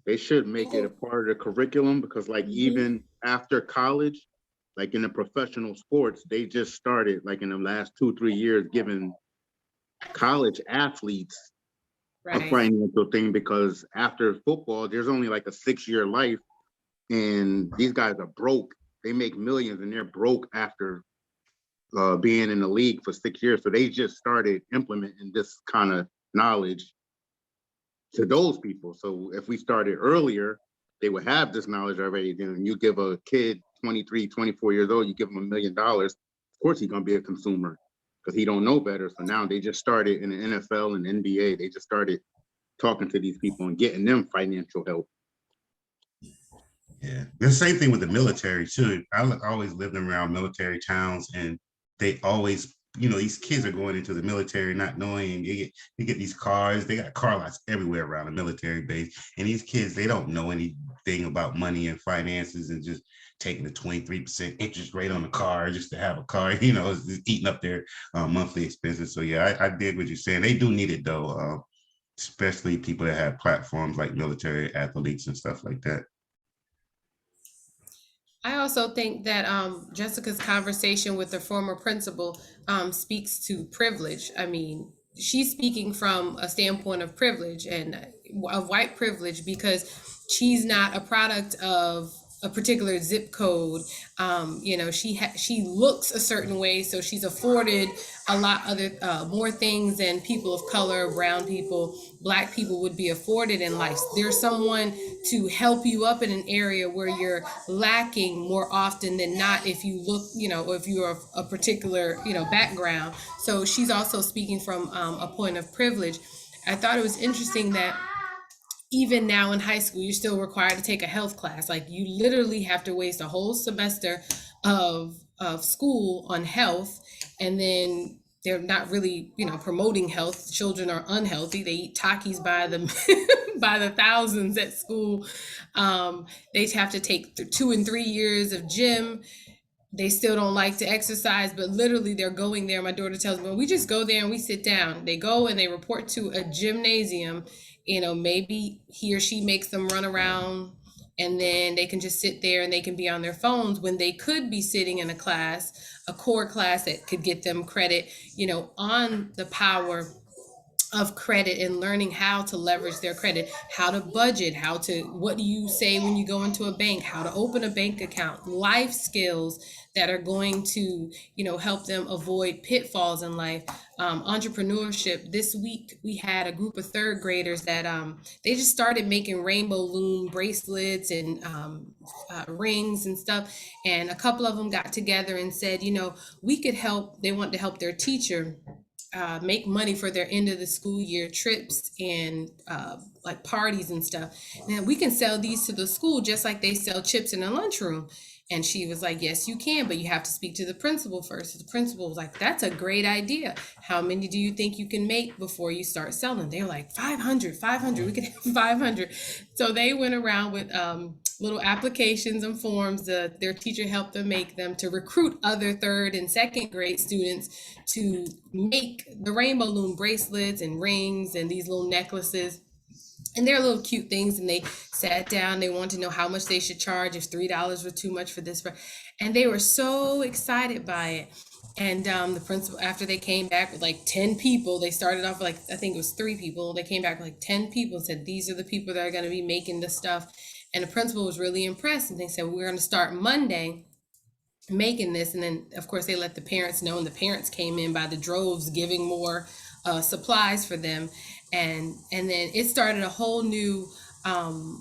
They should make it a part of the curriculum because even after college, like in the professional sports, they just started like in the last 2-3 years, giving college athletes a financial thing because after football, there's only like a 6-year life and these guys are broke. They make millions and they're broke after being in the league for 6 years. So they just started implementing this kind of knowledge to those people. So if we started earlier, they would have this knowledge already. Then you give a kid 23, 24 years old, you give him $1 million. Of course, he's going to be a consumer because he don't know better. So now they just started in the NFL and NBA. They just started talking to these people and getting them financial help. Yeah, the same thing with the military too. I always lived around military towns and they always, these kids are going into the military not knowing. They get these cars. They got car lots everywhere around the military base. And these kids, they don't know anything about money and finances and just taking a 23% interest rate on the car just to have a car, it's eating up their monthly expenses. So yeah, I did what you're saying. They do need it though, especially people that have platforms like military athletes and stuff like that. I also think that Jessica's conversation with the former principal speaks to privilege. I mean, she's speaking from a standpoint of privilege and of white privilege because she's not a product of a particular zip code. She looks a certain way, so she's afforded a lot other more things than people of color, brown people, Black people would be afforded in life. There's someone to help you up in an area where you're lacking more often than not if you look, or if you're a particular, background. So she's also speaking from a point of privilege. I thought it was interesting that even now in high school, you're still required to take a health class. Like you literally have to waste a whole semester of school on health. And then they're not really, promoting health. Children are unhealthy. They eat Takis by the thousands at school. They have to take 2 and 3 years of gym. They still don't like to exercise, but literally they're going there. My daughter tells me, well, we just go there and we sit down. They go and they report to a gymnasium. Maybe he or she makes them run around and then they can just sit there and they can be on their phones when they could be sitting in a class, a core class that could get them credit, on the power of credit and learning how to leverage their credit, how to budget, what do you say when you go into a bank, how to open a bank account, life skills that are going to, help them avoid pitfalls in life. Entrepreneurship. This week we had a group of third graders that they just started making rainbow loom bracelets and rings and stuff. And a couple of them got together and said, we could help. They want to help their teacher make money for their end of the school year trips and like parties and stuff. Now we can sell these to the school just like they sell chips in a lunchroom. And she was like, yes, you can, but you have to speak to the principal first. The principal was like, that's a great idea. How many do you think you can make before you start selling? They're like 500, we could have 500. So they went around with little applications and forms that their teacher helped them make them to recruit other third and second grade students to make the rainbow loom bracelets and rings and these little necklaces. And they're little cute things. And they sat down, they wanted to know how much they should charge, if $3 were too much for this. And they were so excited by it. And the principal, after they came back with like 10 people, they started off like, I think it was 3 people. They came back with like 10 people and said, these are the people that are going to be making the stuff. And the principal was really impressed. And they said, we're going to start Monday making this. And then of course they let the parents know, and the parents came in by the droves giving more supplies for them. And then it started a whole new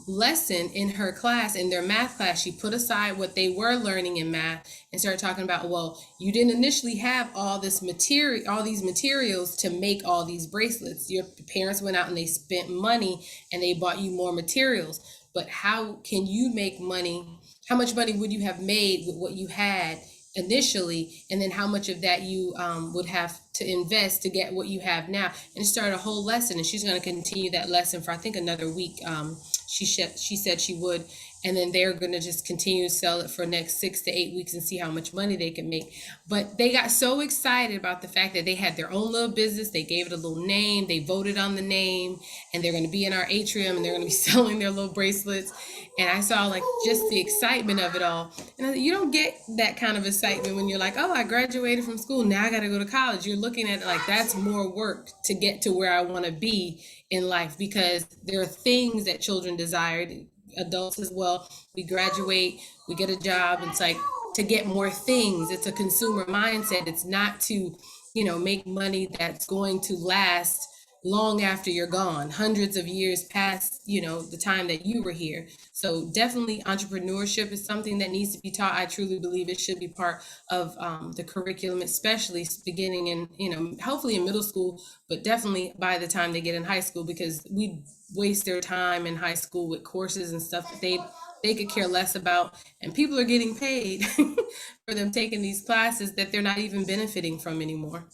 lesson in her class, in their math class. She put aside what they were learning in math and started talking about, well, you didn't initially have all these materials to make all these bracelets. Your parents went out and they spent money and they bought you more materials. But how can you make money? How much money would you have made with what you had initially, and then how much of that you would have to invest to get what you have now? And it started a whole lesson, and she's going to continue that lesson for I think another week. She said she would, and then they're going to just continue to sell it for next 6 to 8 weeks and see how much money they can make. But they got so excited about the fact that they had their own little business. They gave it a little name. They voted on the name, and they're going to be in our atrium, and they're going to be selling their little bracelets. And I saw like just the excitement of it all. And you don't get that kind of excitement when you're like, oh, I graduated from school, now I got to go to college. You're looking at it like that's more work to get to where I want to be in life, because there are things that children desire, adults as well. We graduate, we get a job, it's like to get more things. It's a consumer mindset. It's not to, make money that's going to last long after you're gone, hundreds of years past, the time that you were here. So definitely entrepreneurship is something that needs to be taught. I truly believe it should be part of the curriculum, especially beginning in, hopefully in middle school, but definitely by the time they get in high school, because we waste their time in high school with courses and stuff that they could care less about. And people are getting paid for them taking these classes that they're not even benefiting from anymore.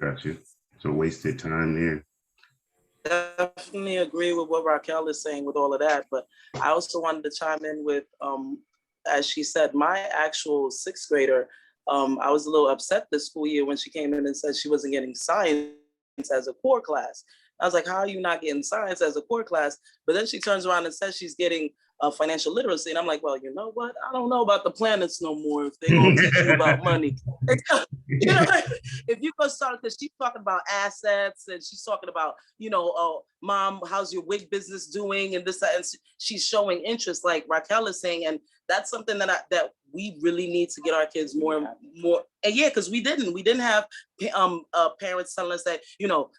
Gotcha. So wasted time there. Definitely agree with what Raquel is saying with all of that, but I also wanted to chime in with, as she said, my actual 6th grader, I was a little upset this school year when she came in and said she wasn't getting science as a core class. I was like, how are you not getting science as a core class? But then she turns around and says she's getting financial literacy. And I'm like, well, you know what? I don't know about the planets no more if they're going to teach you about money. If you go start, because she's talking about assets and she's talking about, mom, how's your wig business doing? And this, and she's showing interest, like Raquel is saying. And that's something that we really need to get our kids more. And yeah, because we didn't have parents telling us that,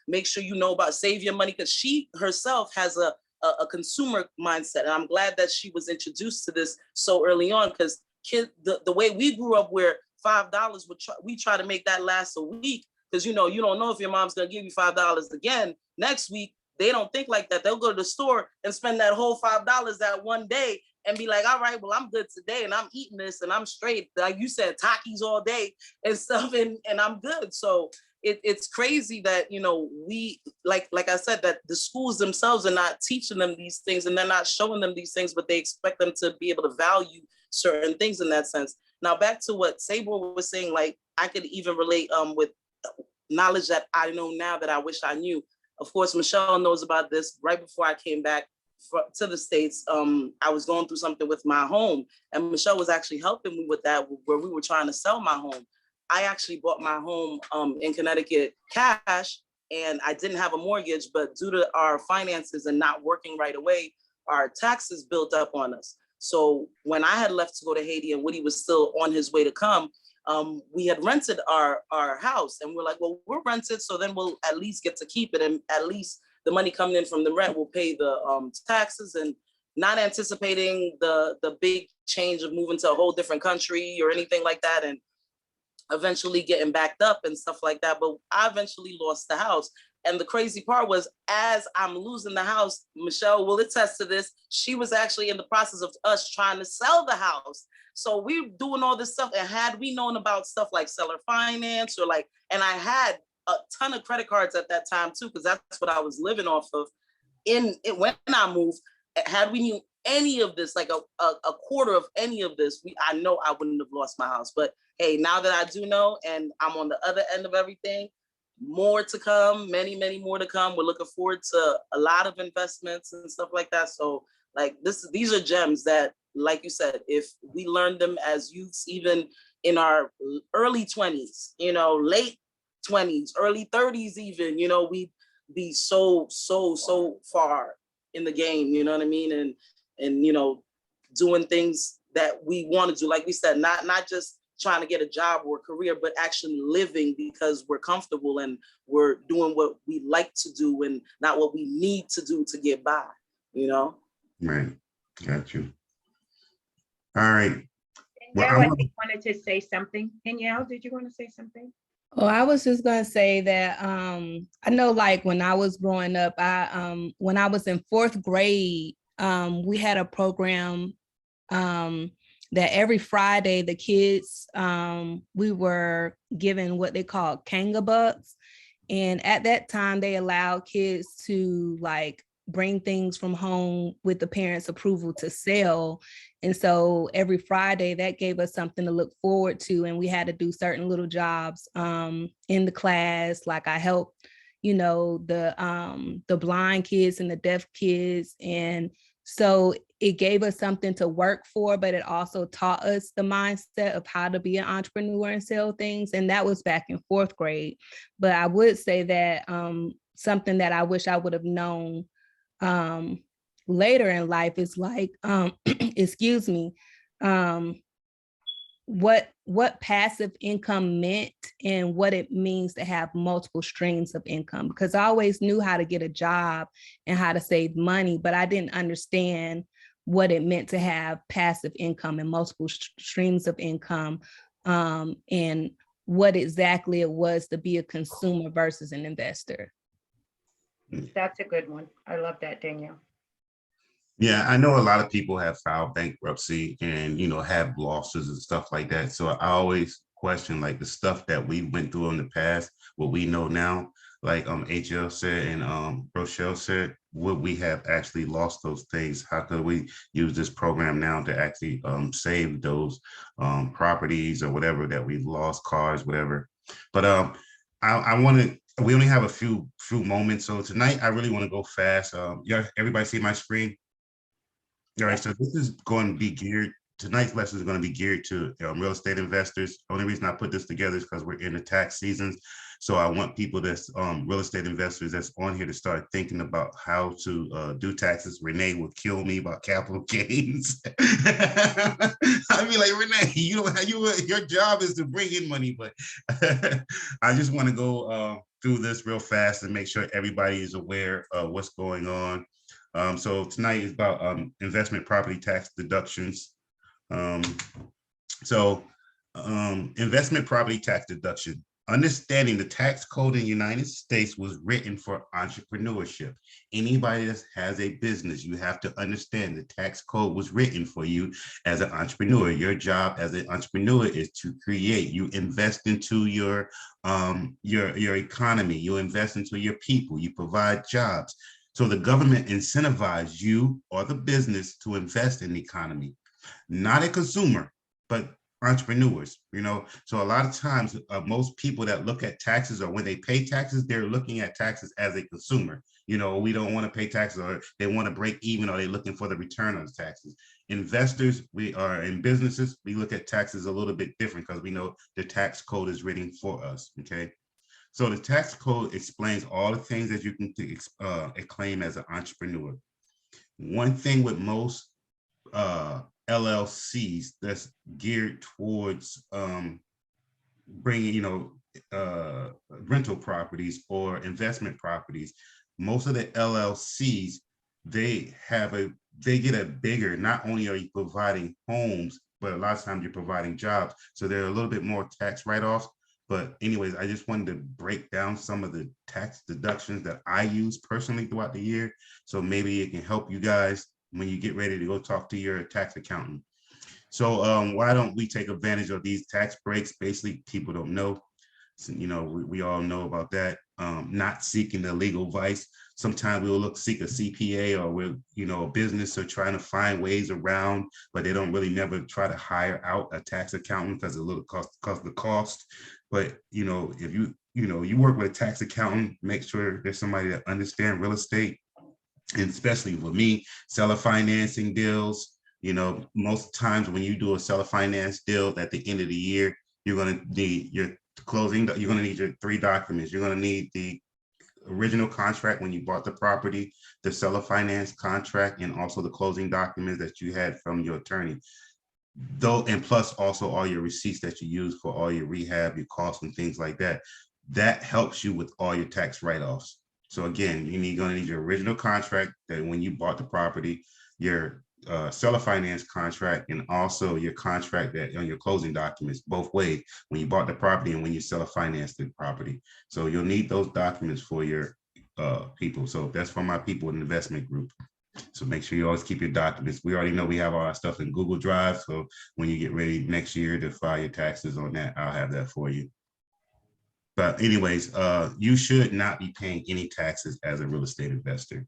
make sure save your money, because she herself has a consumer mindset. And I'm glad that she was introduced to this so early on, because the way we grew up, where $5 we try to make that last a week, because you don't know if your mom's gonna give you $5 again next week. They don't think like that. They'll go to the store and spend that whole $5 that one day and be like, all right, well, I'm good today and I'm eating this and I'm straight. Like you said, Takis all day and stuff, and I'm good. So it's crazy that, we, like I said, that the schools themselves are not teaching them these things, and they're not showing them these things, but they expect them to be able to value certain things in that sense. Now, back to what Sabor was saying, like I could even relate with knowledge that I know now that I wish I knew. Of course, Michelle knows about this. Right before I came back to the States, I was going through something with my home, and Michelle was actually helping me with that, where we were trying to sell my home. I actually bought my home in Connecticut cash, and I didn't have a mortgage, but due to our finances and not working right away, our taxes built up on us. So when I had left to go to Haiti and Woody was still on his way to come, we had rented our house, and we're like, well, we're rented, so then we'll at least get to keep it, and at least the money coming in from the rent will pay the taxes, and not anticipating the big change of moving to a whole different country or anything like that, and eventually getting backed up and stuff like that. But I eventually lost the house. And the crazy part was, as I'm losing the house, Michelle will attest to this, she was actually in the process of us trying to sell the house. So we were doing all this stuff, and had we known about stuff like seller finance or like, and I had a ton of credit cards at that time too, because that's what I was living off of when I moved. Had we knew any of this, like a quarter of any of this, I know I wouldn't have lost my house. But hey, now that I do know, and I'm on the other end of everything, more to come, many, many more to come. We're looking forward to a lot of investments and stuff like that. So like these are gems that, like you said, if we learn them as youths, even in our early 20s, late 20s, early 30s, even, we'd be so far in the game, you know what I mean? And doing things that we want to do, like we said, not just trying to get a job or a career, but actually living because we're comfortable and we're doing what we like to do and not what we need to do to get by, Right, got you. All right. Danielle, I think wanted to say something. Danielle, did you want to say something? Well, I was just gonna say that I know, like when I was growing up, when I was in 4th grade, we had a program that every Friday the kids, we were given what they call Kanga bucks, and at that time they allowed kids to like bring things from home with the parents' approval to sell. And so every Friday that gave us something to look forward to. And we had to do certain little jobs in the class. Like I helped, the blind kids and the deaf kids. And so it gave us something to work for, but it also taught us the mindset of how to be an entrepreneur and sell things. And that was back in 4th grade. But I would say that something that I wish I would have known later in life is like, excuse me, what passive income meant and what it means to have multiple streams of income, because I always knew how to get a job and how to save money, but I didn't understand what it meant to have passive income and multiple streams of income, and what exactly it was to be a consumer versus an investor. That's a good one. I love that, Danielle. Yeah, I know a lot of people have filed bankruptcy and, have losses and stuff like that. So I always question like the stuff that we went through in the past, what we know now, like HL said and Rochelle said, would we have actually lost those things? How could we use this program now to actually save those properties or whatever that we've lost, cars, whatever. But I want to, we only have a few moments. So tonight I really want to go fast. Yeah, everybody see my screen? All right, so this is going to be geared, tonight's lesson is going to be geared to real estate investors. The only reason I put this together is because we're in the tax seasons. So I want people that's real estate investors that's on here to start thinking about how to do taxes. Renee will kill me about capital gains. I'd be like, Renee, your job is to bring in money, but I just want to go through this real fast and make sure everybody is aware of what's going on. So tonight is about investment property tax deductions. Investment property tax deduction. Understanding the tax code in the United States was written for entrepreneurship. Anybody that has a business, you have to understand the tax code was written for you as an entrepreneur. Your job as an entrepreneur is to create. You invest into your economy. You invest into your people. You provide jobs. So the government incentivizes you or the business to invest in the economy, not a consumer, but entrepreneurs, So a lot of times, most people that look at taxes or when they pay taxes, they're looking at taxes as a consumer. We don't want to pay taxes, or they want to break even, or they're looking for the return on the taxes. Investors, we are in businesses, we look at taxes a little bit different because we know the tax code is written for us, okay? So the tax code explains all the things that you can claim as an entrepreneur. One thing with most LLCs that's geared towards bringing, rental properties or investment properties, most of the LLCs, they get a bigger, not only are you providing homes, but a lot of times you're providing jobs. So they're a little bit more tax write-offs. But anyways, I just wanted to break down some of the tax deductions that I use personally throughout the year. So maybe it can help you guys when you get ready to go talk to your tax accountant. So why don't we take advantage of these tax breaks? Basically, people don't know. So, we all know about that. Not seeking the legal advice. Sometimes we'll seek a CPA, or we're, a business are trying to find ways around, but they don't really never try to hire out a tax accountant because of the cost. But, if you work with a tax accountant, make sure there's somebody that understands real estate. And especially with me, seller financing deals, most times when you do a seller finance deal at the end of the year, you're going to need your closing, you're going to need your 3 documents. You're going to need the original contract when you bought the property, the seller finance contract, and also the closing documents that you had from your attorney. And plus also all your receipts that you use for all your rehab, your costs and things like that. That helps you with all your tax write-offs. So again, you're going to need your original contract that when you bought the property, your seller finance contract, and also your contract that on your closing documents, both ways, when you bought the property and when you seller finance the property. So you'll need those documents for your people. So that's for my people in the investment group. So make sure you always keep your documents. We already know we have all our stuff in Google Drive. So when you get ready next year to file your taxes on that, I'll have that for you. But anyways, you should not be paying any taxes as a real estate investor.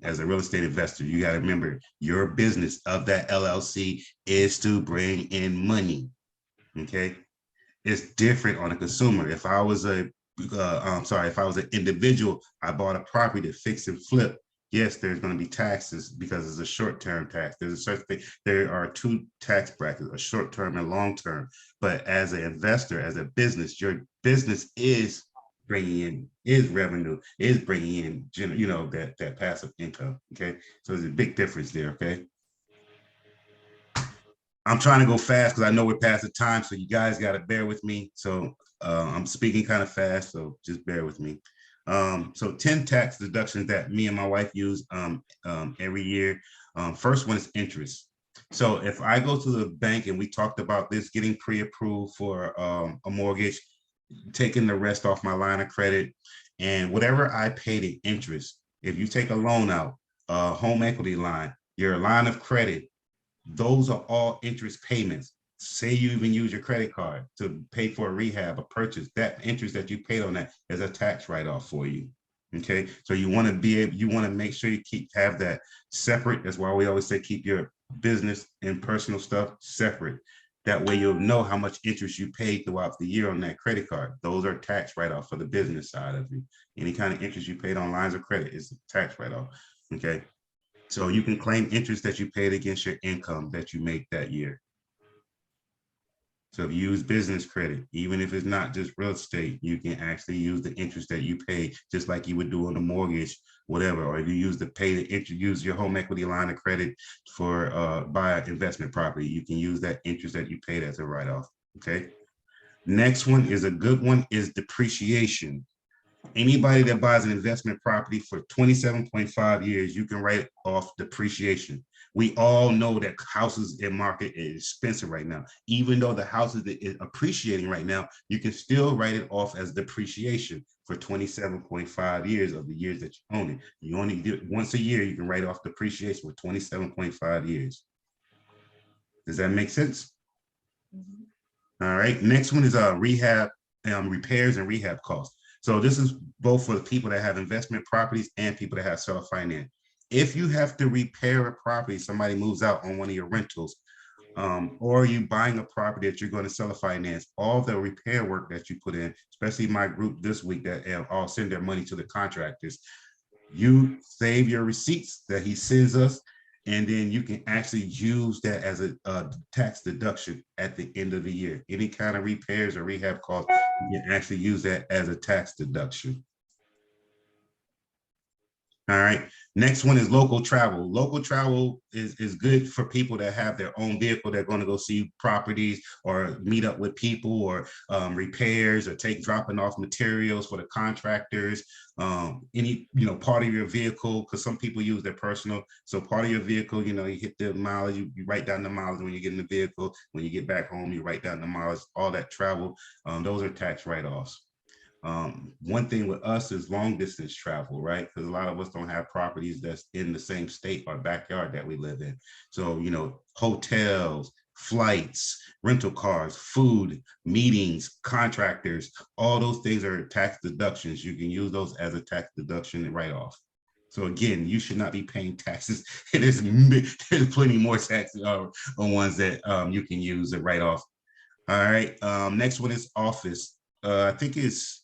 As a real estate investor, you got to remember your business of that LLC is to bring in money. Okay. It's different on a consumer. If I was if I was an individual, I bought a property to fix and flip. Yes, there's going to be taxes because it's a short-term tax. There's a certain thing. There are 2 tax brackets, a short-term and long-term. But as an investor, as a business, your business is bringing in revenue, is bringing in that passive income. Okay, so there's a big difference there. Okay, I'm trying to go fast because I know we're past the time, so you guys got to bear with me. So I'm speaking kind of fast, so just bear with me. So 10 tax deductions that me and my wife use every year. First one is interest. So if I go to the bank, and we talked about this, getting pre-approved for a mortgage, taking the rest off my line of credit, and whatever I pay the interest, if you take a loan out, a home equity line, your line of credit, those are all interest payments. Say you even use your credit card to pay for a rehab, a purchase, that interest that you paid on that is a tax write-off for you. Okay, so you want to make sure you have that separate. That's why we always say keep your business and personal stuff separate. That way you'll know how much interest you paid throughout the year on that credit card. Those are tax write-off for the business side of you. Any kind of interest you paid on lines of credit is a tax write-off. Okay, so you can claim interest that you paid against your income that you make that year. So if you use business credit, even if it's not just real estate, you can actually use the interest that you pay, just like you would do on a mortgage, whatever. Or if you use your home equity line of credit for buy investment property, you can use that interest that you paid as a write-off. Okay. Next one is a good one, is depreciation. Anybody that buys an investment property for 27.5 years, you can write off depreciation. We all know that houses in market is expensive right now. Even though the houses is appreciating right now, you can still write it off as depreciation for 27.5 years of the years that you own it. You only do it once a year, you can write off depreciation for 27.5 years. Does that make sense? Mm-hmm. All right, next one is rehab, repairs and rehab costs. So this is both for the people that have investment properties and people that have seller finance. If you have to repair a property, somebody moves out on one of your rentals, or you buying a property that you're going to seller finance, all the repair work that you put in, especially my group this week that all send their money to the contractors, you save your receipts that he sends us, And then you can actually use that as a tax deduction at the end of the year. Any kind of repairs or rehab costs, you can actually use that as a tax deduction. All right. Next one is local travel. Local travel is good for people that have their own vehicle. They're going to go see properties or meet up with people or repairs or dropping off materials for the contractors. Any, part of your vehicle, because some people use their personal. So part of your vehicle, you hit the mileage, you write down the mileage when you get in the vehicle. When you get back home, you write down the mileage, all that travel. Those are tax write-offs. One thing with us is long distance travel, right? Because a lot of us don't have properties that's in the same state or backyard that we live in. So, hotels, flights, rental cars, food, meetings, contractors, all those things are tax deductions. You can use those as a tax deduction and write off. So again, you should not be paying taxes. There's plenty more taxes on ones that you can use and write off. All right. Next one is office. I think it's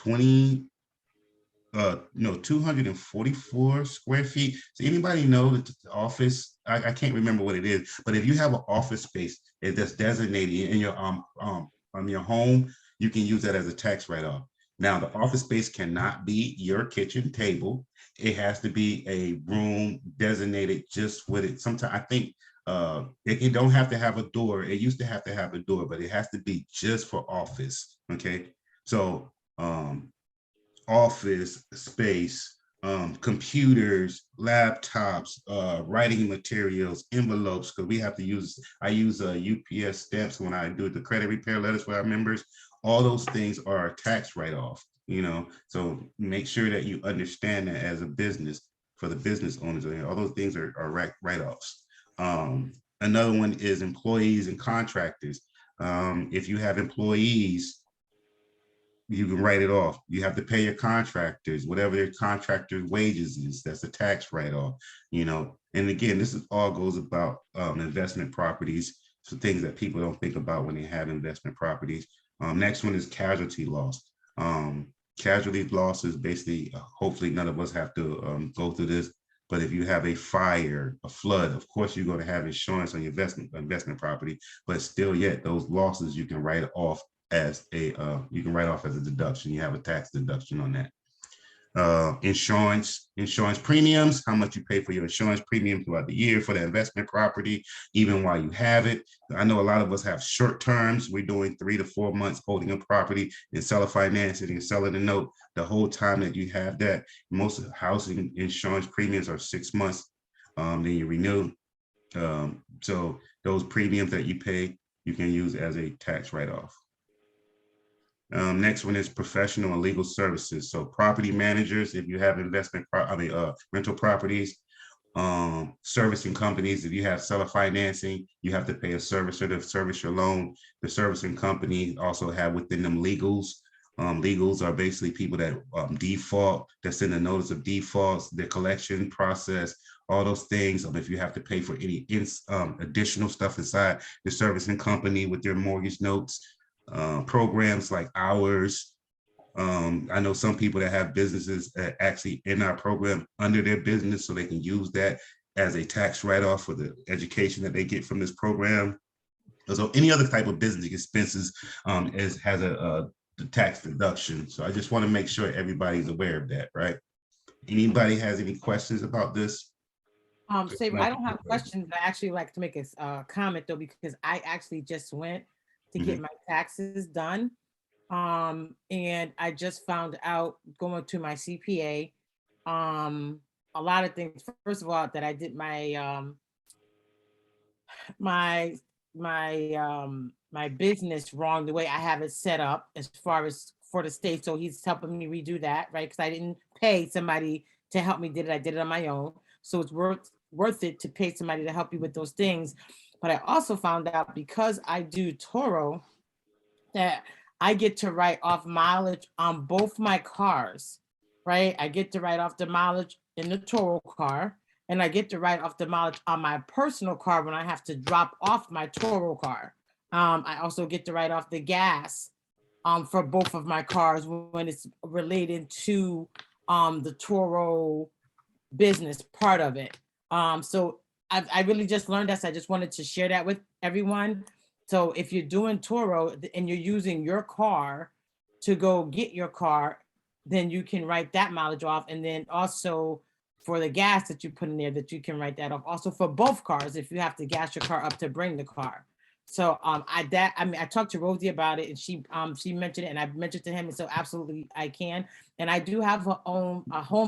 244 square feet. So anybody know that the office, I can't remember what it is, but if you have an office space that's designated in your home, you can use that as a tax write-off. Now the office space cannot be your kitchen table. It has to be a room designated just with it. Sometimes I think it don't have to have a door. It used to have to have a door, but it has to be just for office. Okay. So office space, computers, laptops, writing materials, envelopes, because I use UPS stamps when I do the credit repair letters for our members. All those things are a tax write-off, so make sure that you understand that as a business, for the business owners, all those things are write-offs. Another one is employees and contractors. If you have employees, you can write it off. You have to pay your contractors, whatever their contractor's wages is, that's a tax write-off, And again, this all goes about investment properties, so things that people don't think about when they have investment properties. Next one is casualty loss. Casualty loss is basically, hopefully none of us have to go through this, but if you have a fire, a flood, of course you're going to have insurance on your investment property, but still yet those losses you can write off as a deduction. You have a tax deduction on that. Insurance premiums, how much you pay for your insurance premium throughout the year for the investment property, even while you have it. I know a lot of us have short terms. We're doing 3 to 4 months holding a property and seller financing and selling a note. The whole time that you have that, most housing insurance premiums are 6 months. Then you renew. So those premiums that you pay, you can use as a tax write-off. Next one is professional and legal services. So property managers, if you have rental properties, servicing companies, if you have seller financing, you have to pay a servicer to service your loan. The servicing company also have within them legals. Legals are basically people that default, that send a notice of defaults, their collection process, all those things. If you have to pay for any additional stuff inside the servicing company with their mortgage notes. Programs like ours. I know some people that have businesses that actually in our program under their business, so they can use that as a tax write-off for the education that they get from this program. So any other type of business expenses has a tax deduction. So I just want to make sure everybody's aware of that, right? Anybody has any questions about this? Saber, I don't have questions. I actually like to make a comment though, because I actually just went to get my taxes done. And I just found out going to my CPA, a lot of things. First of all, that I did my my business wrong, the way I have it set up as far as for the state. So he's helping me redo that, right? Because I didn't pay somebody to help me did it. I did it on my own. So it's worth it to pay somebody to help you with those things. But I also found out, because I do Toro, that I get to write off mileage on both my cars, right? I get to write off the mileage in the Toro car, and I get to write off the mileage on my personal car when I have to drop off my Toro car. I also get to write off the gas for both of my cars when it's related to the Toro business part of it. So I really just learned that. So I just wanted to share that with everyone. So if you're doing Toro and you're using your car to go get your car, then you can write that mileage off. And then also for the gas that you put in there, that you can write that off. Also for both cars, if you have to gas your car up to bring the car. So I talked to Rosie about it, and she mentioned it, and I mentioned to him, and so absolutely I can. And I do have a home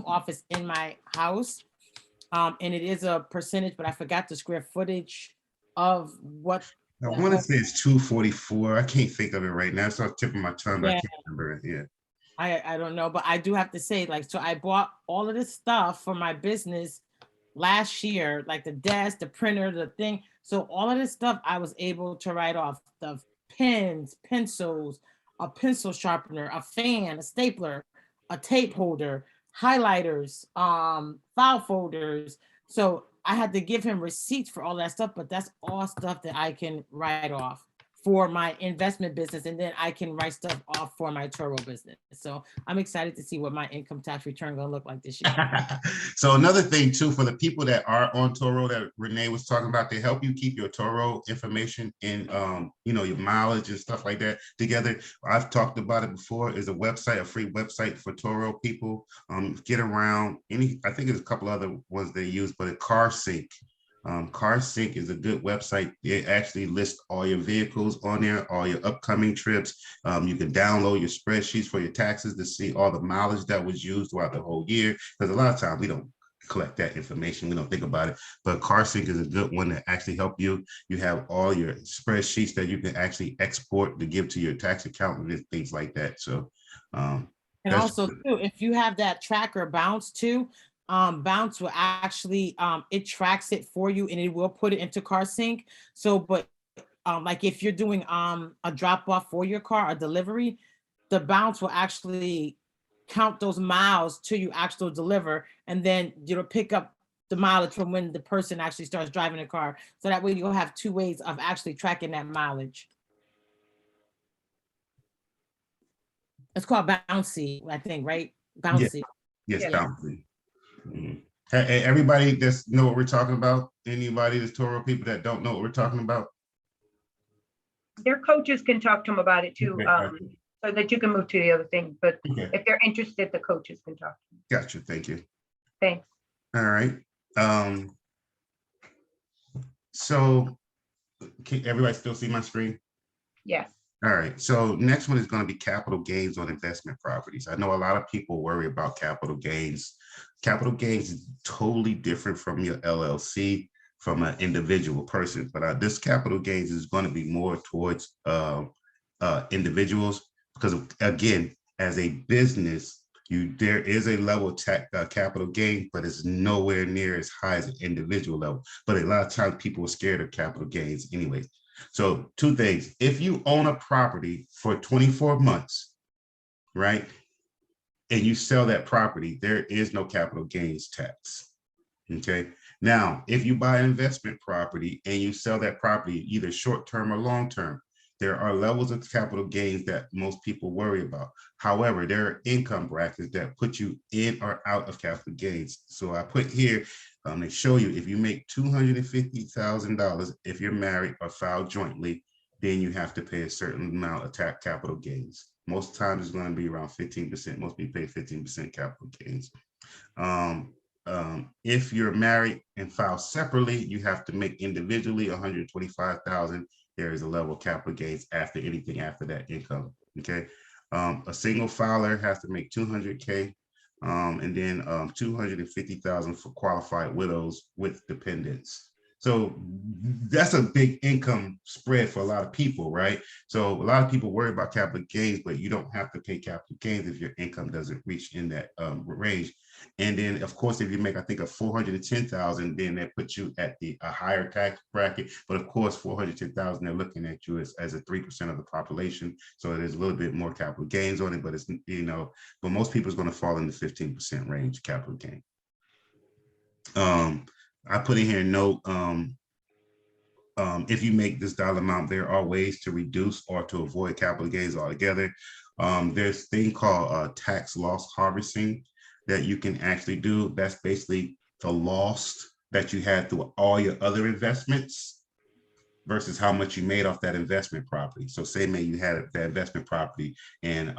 office in my house. And it is a percentage, but I forgot the square footage of what. I want to say it's 244. I can't think of it right now. It's on the tip of my tongue, but I Yeah. can't remember it. Yeah. I don't know, but I do have to say, like, so I bought all of this stuff for my business last year, like the desk, the printer, the thing. So all of this stuff I was able to write off: the pens, pencils, a pencil sharpener, a fan, a stapler, a tape holder, highlighters, file folders. So I had to give him receipts for all that stuff, but that's all stuff that I can write off for my investment business, and then I can write stuff off for my Turo business. So I'm excited to see what my income tax return gonna look like this year. So another thing too, for the people that are on Turo that Renee was talking about, they help you keep your Turo information and your mileage and stuff like that together. I've talked about it before. Is a website, a free website for Turo people. Get around I think there's a couple other ones they use, but a Car Sync. Car Sync is a good website. It actually lists all your vehicles on there, all your upcoming trips. You can download your spreadsheets for your taxes to see all the mileage that was used throughout the whole year. Because a lot of times we don't collect that information. We don't think about it. But Car Sync is a good one that actually help you. You have all your spreadsheets that you can actually export to give to your tax accountant and things like that. So and also too, if you have that tracker Bounce too, Bounce will actually it tracks it for you and it will put it into Car Sync. So but like if you're doing a drop off for your car, a delivery, the Bounce will actually count those miles till you actually deliver, and then you'll pick up the mileage from when the person actually starts driving the car. So that way you'll have two ways of actually tracking that mileage. It's called Bouncy, I think, right? Bouncy. Yes, Bouncy. Hey, everybody just know what we're talking about? Anybody that's Toro people that don't know what we're talking about? Their coaches can talk to them about it too, so that you can move to the other thing. But if they're interested, the coaches can talk to them. Gotcha. Thank you. Thanks. All right. So can everybody still see my screen? Yes. All right. So next one is going to be capital gains on investment properties. I know a lot of people worry about capital gains. Capital gains is totally different from your LLC, from an individual person. But this capital gains is going to be more towards individuals because, again, as a business, there is a level of capital gain, but it's nowhere near as high as an individual level. But a lot of times people are scared of capital gains anyways. So two things: if you own a property for 24 months, right, and you sell that property, there is no capital gains tax. Okay. Now, if you buy an investment property and you sell that property either short-term or long-term, there are levels of capital gains that most people worry about. However, there are income brackets that put you in or out of capital gains. So I put here, they show you if you make $250,000, if you're married or filed jointly, then you have to pay a certain amount of capital gains. Most times it's going to be around 15%. Most people pay 15% capital gains. If you're married and filed separately, you have to make individually 125,000. There is a level of capital gains after anything after that income. Okay. A single filer has to make 200K. And then 250,000 for qualified widows with dependents. So that's a big income spread for a lot of people, right? So a lot of people worry about capital gains, but you don't have to pay capital gains if your income doesn't reach in that range. And then, of course, if you make, I think, a 410,000, then that puts you at a higher tax bracket. But of course, 410,000, they're looking at you as a 3% of the population. So there's a little bit more capital gains on it, but it's, but most people is going to fall in the 15% range capital gain. I put in here a note, if you make this dollar amount, there are ways to reduce or to avoid capital gains altogether. There's a thing called tax loss harvesting that you can actually do. That's basically the lost that you had through all your other investments versus how much you made off that investment property. So say, man, you had that investment property and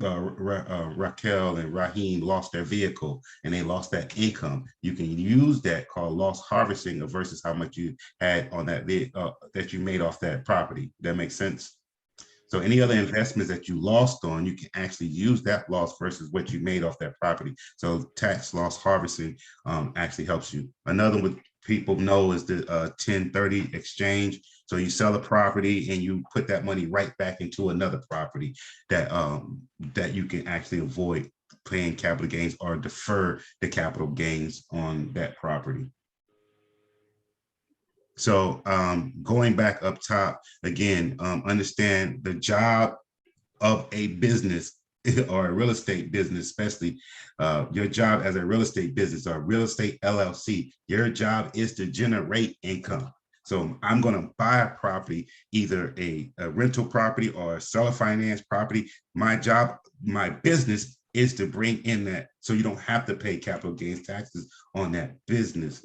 Raquel and Raheem lost their vehicle and they lost that income. You can use that called loss harvesting versus how much you had on that that you made off that property. That makes sense. So any other investments that you lost on, you can actually use that loss versus what you made off that property. So tax loss harvesting actually helps you. Another one people know is the 1030 exchange. So you sell a property and you put that money right back into another property that that you can actually avoid paying capital gains or defer the capital gains on that property. So going back up top again, understand the job of a business or a real estate business, especially your job as a real estate business or real estate LLC, your job is to generate income. So I'm going to buy a property, either a rental property or a seller finance property. My job, my business is to bring in that, so you don't have to pay capital gains taxes on that business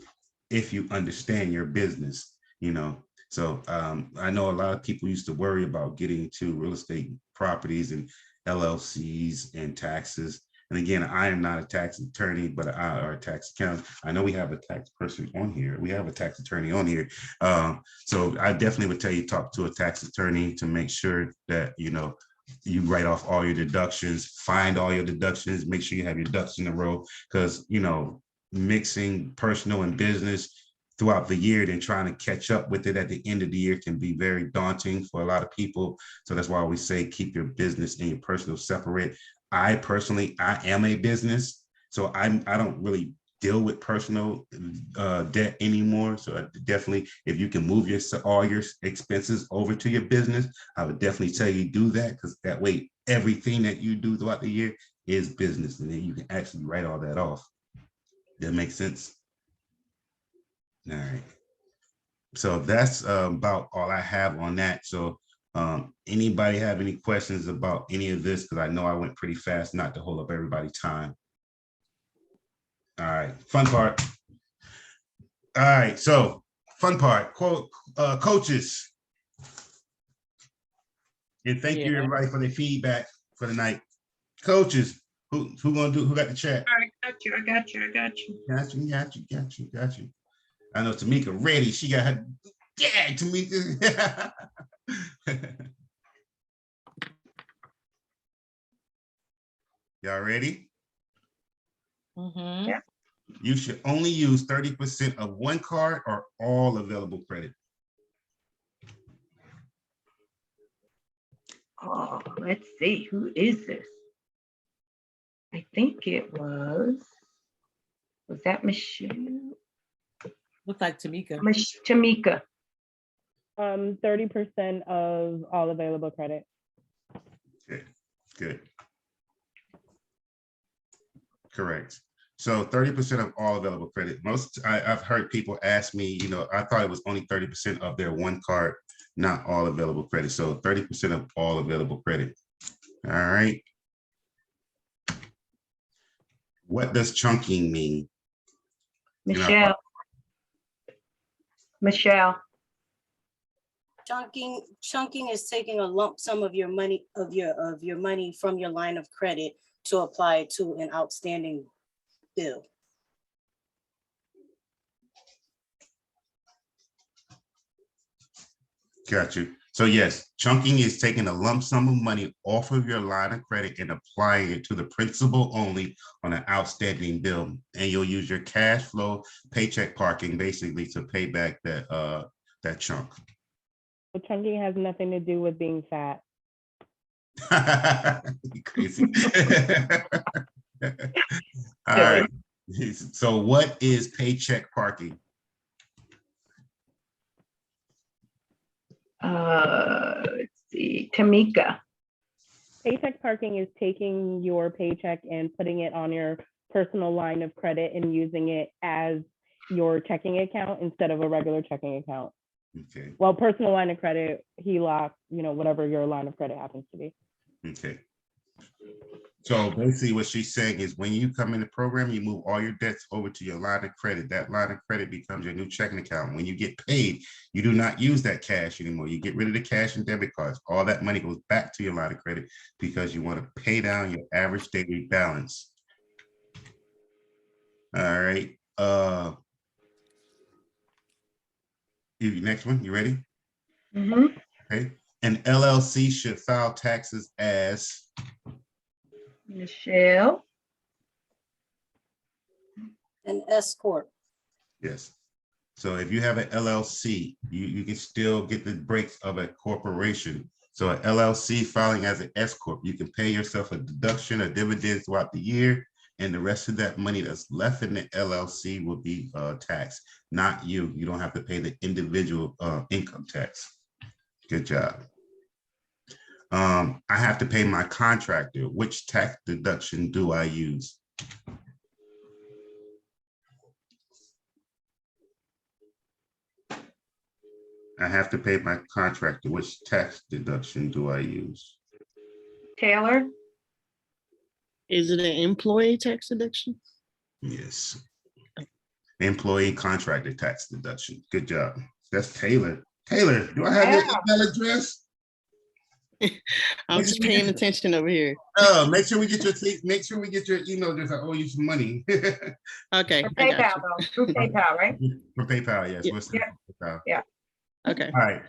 if you understand your business, you know. So I know a lot of people used to worry about getting into real estate properties and LLCs and taxes. And again, I am not a tax attorney, but or a tax accountant. I know we have a tax person on here. We have a tax attorney on here. So I definitely would tell you, talk to a tax attorney to make sure that, you know, you write off all your deductions, find all your deductions, make sure you have your ducks in a row, because, you know, mixing personal and business throughout the year, then trying to catch up with it at the end of the year can be very daunting for a lot of people. So that's why we say keep your business and your personal separate. I am a business, so I don't really deal with personal debt anymore. So I definitely, if you can move all your expenses over to your business, I would definitely tell you do that, because that way everything that you do throughout the year is business, and then you can actually write all that off. That makes sense. All right. So that's about all I have on that. So anybody have any questions about any of this? Because I know I went pretty fast, not to hold up everybody's time. All right, fun part. All right, so fun part, coaches. And thank you everybody for the feedback for the night. Coaches, who got the chat? I got you. Got you. I know Tamika ready. She got her, yeah, Tamika. Y'all ready? Mm-hmm. Yeah. You should only use 30% of one card or all available credit. Oh, let's see. Who is this? I think it was that Michelle? Looks like Tamika. Tamika. 30% of all available credit. Good. Correct. So 30% of all available credit. I've heard people ask me, you know, I thought it was only 30% of their one card, not all available credit. So 30% of all available credit. All right. What does chunking mean? Michelle. Michelle. Chunking is taking a lump sum of your money from your line of credit to apply to an outstanding bill. Got you. So yes, chunking is taking a lump sum of money off of your line of credit and applying it to the principal only on an outstanding bill. And you'll use your cash flow paycheck parking basically to pay back that chunk. So chunking has nothing to do with being fat. Crazy. All right. So what is paycheck parking? Let's see, Tamika. Paycheck parking is taking your paycheck and putting it on your personal line of credit and using it as your checking account instead of a regular checking account. Okay. Well, personal line of credit, HELOC, you know, whatever your line of credit happens to be. Okay. So basically what she's saying is when you come in the program, you move all your debts over to your line of credit. That line of credit becomes your new checking account. When you get paid, you do not use that cash anymore. You get rid of the cash and debit cards. All that money goes back to your line of credit because you want to pay down your average daily balance. All right. Next one, you ready? Okay. An LLC should file taxes as Michelle. An S corp. yes. So if you have an LLC, you can still get the breaks of a corporation. So an LLC filing as an S corp, you can pay yourself a deduction or dividends throughout the year, and the rest of that money that's left in the LLC will be taxed, not you. You don't have to pay the individual income tax. Good job. I have to pay my contractor. Which tax deduction do I use? I have to pay my contractor. Which tax deduction do I use? Taylor. Is it an employee tax deduction? Yes. Employee contractor tax deduction. Good job. That's Taylor. Taylor, do I have your email address? I'm just paying attention over here. Oh, make sure we get your email address. I owe you some money. Okay. For PayPal, though. Through PayPal, right? For PayPal, yes. Yeah. PayPal. Yeah. Okay. All right.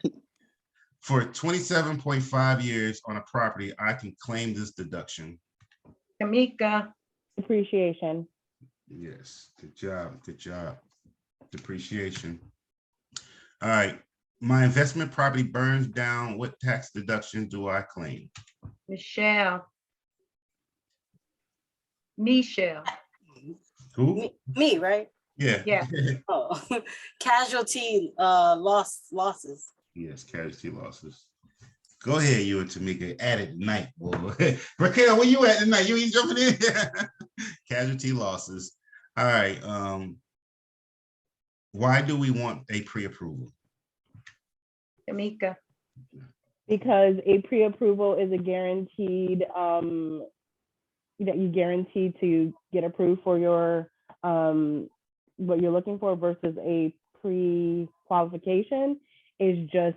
For 27.5 years on a property, I can claim this deduction. Tamika. Depreciation. Yes. Good job. Good job. Depreciation. All right. My investment property burns down. What tax deduction do I claim? Michelle. Michelle. Who? Me, right? Yeah. Yeah. Oh, casualty losses. Yes, casualty losses. Go ahead, you and Tamika. At it night, boy. Raquel, where you at tonight? You ain't jumping in. Casualty losses. All right. Why do we want a pre-approval? Tamika. Because a pre-approval is a guaranteed, that you guarantee to get approved for your, what you're looking for, versus a pre-qualification is just,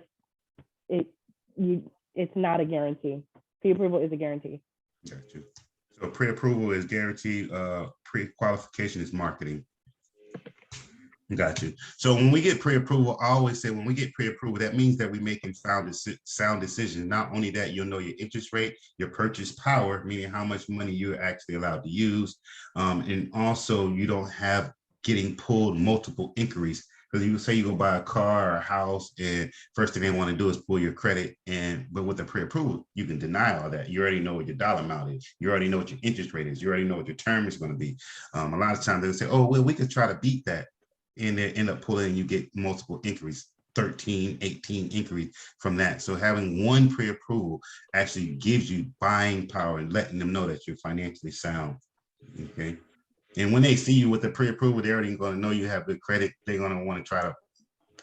it's not a guarantee. Pre-approval is a guarantee. Got you. So pre-approval is guaranteed, pre-qualification is marketing. Got you. So when we get pre-approval, I always say when we get pre-approval, that means that we're making sound decisions. Not only that, you'll know your interest rate, your purchase power, meaning how much money you're actually allowed to use. And also you don't have getting pulled multiple inquiries. Because you say you go buy a car or a house, and first thing they want to do is pull your credit. But with the pre-approval, you can deny all that. You already know what your dollar amount is. You already know what your interest rate is. You already know what your term is going to be. A lot of times they'll say, oh, well, we could try to beat that. And they end up pulling, and you get multiple inquiries, 13, 18 inquiries from that. So having one pre-approval actually gives you buying power and letting them know that you're financially sound. Okay. And when they see you with the pre-approval, they're already going to know you have good credit. They're going to want to try to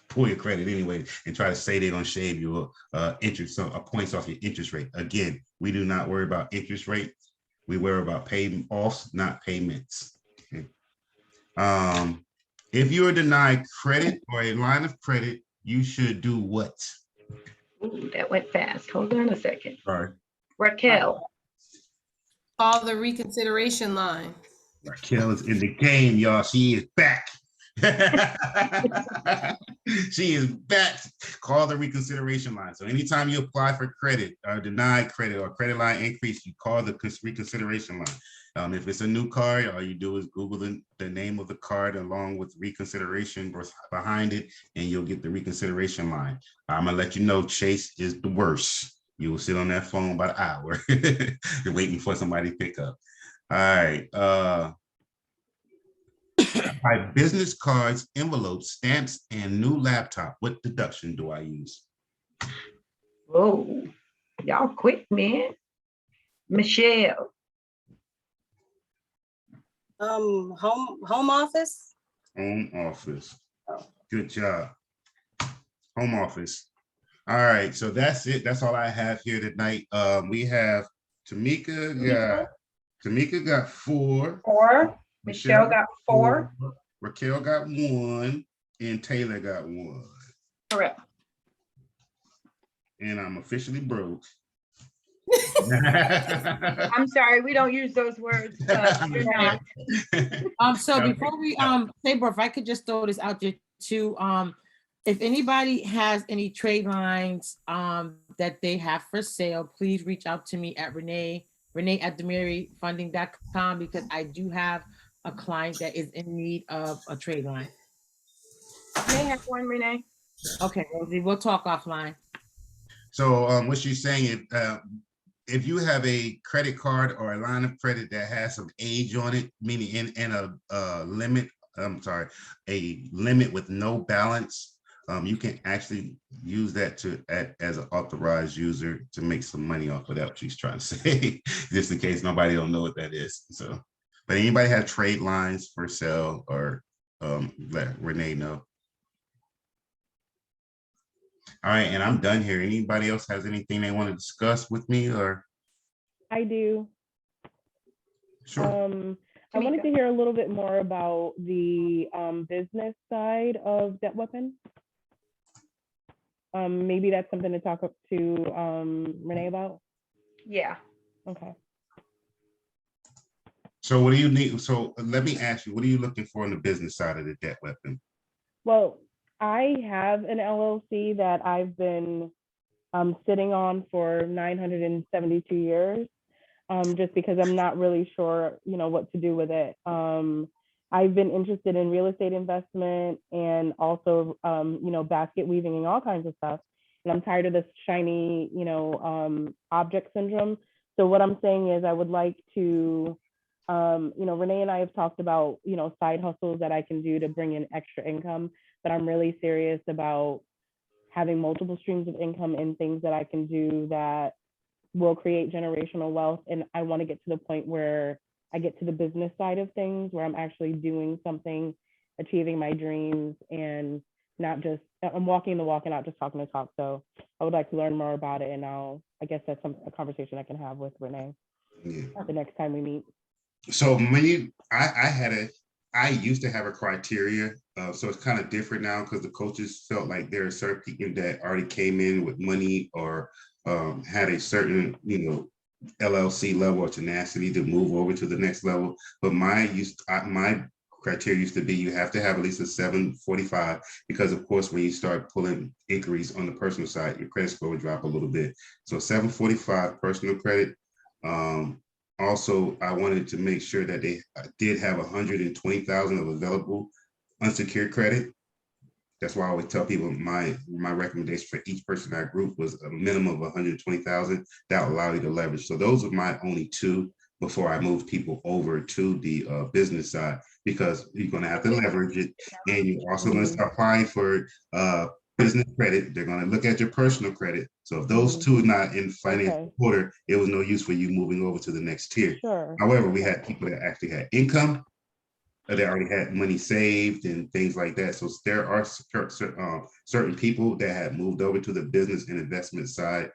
pull your credit anyway and try to say they're going to shave you interest, points off your interest rate. Again, we do not worry about interest rate. We worry about paying offs, not payments. Okay. If you are denied credit or a line of credit, you should do what? Ooh, that went fast. Hold on a second. Sorry. Raquel. Call the reconsideration line. Raquel is in the game, y'all. She is back. She is back. Call the reconsideration line. So anytime you apply for credit or denied credit or credit line increase, you call the reconsideration line. If it's a new card, all you do is Google the name of the card along with reconsideration behind it, and you'll get the reconsideration line. I'm gonna let you know Chase is the worst. You will sit on that phone about an hour waiting for somebody to pick up. All right. Buy business cards, envelopes, stamps, and new laptop. What deduction do I use? Whoa, y'all quick, man. Michelle. Home office. Home office. Good job. Home office. All right, so that's it. That's all I have here tonight. We have Tamika, Tamika got 4. 4. Michelle got 4. Raquel got 1, and Taylor got 1. Correct. And I'm officially broke. I'm sorry, we don't use those words. You're not. So before we Sabra, if I could just throw this out there too, if anybody has any trade lines that they have for sale, please reach out to me at Renee at DeMaryFunding.com, because I do have a client that is in need of a trade line. May have one, Renee. Okay, Rosie, we'll talk offline. So what she's saying is, if you have a credit card or a line of credit that has some age on it, meaning in a limit, a limit with no balance, you can actually use that as an authorized user to make some money off of that, what she's trying to say, just in case nobody don't know what that is. So, but anybody have trade lines for sale, or let Renee know. All right, and I'm done here. Anybody else has anything they want to discuss with me, or? I do. Sure. I wanted to hear a little bit more about the business side of Debt Weapon. Maybe that's something to talk to Renee about. Yeah. Okay. So what do you need? So let me ask you, what are you looking for on the business side of the Debt Weapon? Well, I have an LLC that I've been sitting on for 972 years, just because I'm not really sure, what to do with it. I've been interested in real estate investment and also, basket weaving and all kinds of stuff. And I'm tired of this shiny, object syndrome. So what I'm saying is I would like to, Renee and I have talked about, side hustles that I can do to bring in extra income, but I'm really serious about having multiple streams of income and things that I can do that will create generational wealth. And I want to get to the point where I get to the business side of things, where I'm actually doing something, achieving my dreams, and not just, I'm walking the walk and not just talking the talk. So I would like to learn more about it. And I guess that's a conversation I can have with Renee the next time we meet. So when I used to have a criteria, so it's kind of different now, because the coaches felt like there are certain people that already came in with money or had a certain, LLC level or tenacity to move over to the next level. But my criteria used to be you have to have at least a 745, because of course when you start pulling inquiries on the personal side, your credit score would drop a little bit. So 745 personal credit. Also, I wanted to make sure that they did have 120,000 of available unsecured credit. That's why I always tell people my recommendation for each person in that group was a minimum of 120,000. That will allow you to leverage. So those are my only two before I move people over to the business side, because you're going to have to leverage it, and you're also going to start applying for business credit. They're going to look at your personal credit. So if those two are not in financial order, it was no use for you moving over to the next tier. Sure. However, we had people that actually had income, they already had money saved and things like that. So there are certain people that had moved over to the business and investment side,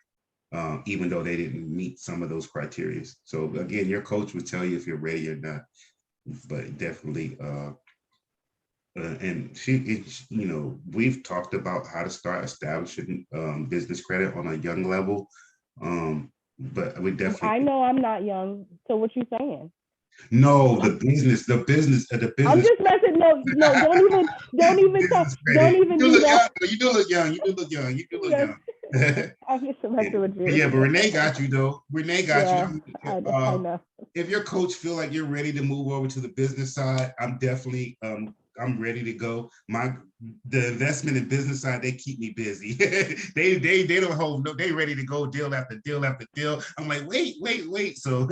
even though they didn't meet some of those criteria. So again, your coach would tell you if you're ready or not, but definitely, and we've talked about how to start establishing business credit on a young level, but we definitely. I know I'm not young, so what you saying? No, the business. I'm just messing. No, don't even talk. Don't even do that. You do look young. You do look young. I'm just messing with you. Yeah, but Renee got you though. Renee got you. I know. If your coach feel like you're ready to move over to the business side, I'm definitely I'm ready to go. The investment and business side, they keep me busy. they don't hold no, they ready to go deal after deal after deal. I'm like, wait. So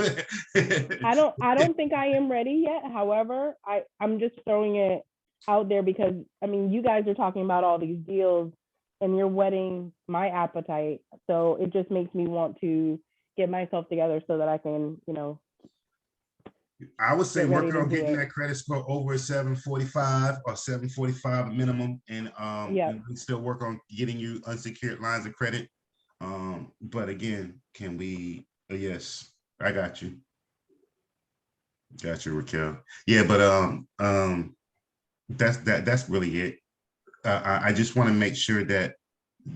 I don't think I am ready yet. However, I'm just throwing it out there because you guys are talking about all these deals and you're whetting my appetite. So it just makes me want to get myself together so that I can, I would say working on getting that credit score over 745 or 745 minimum, and we still work on getting you unsecured lines of credit. But again, can we? Yes, I got you. Got you, Raquel. Yeah, but that's really it. I just want to make sure that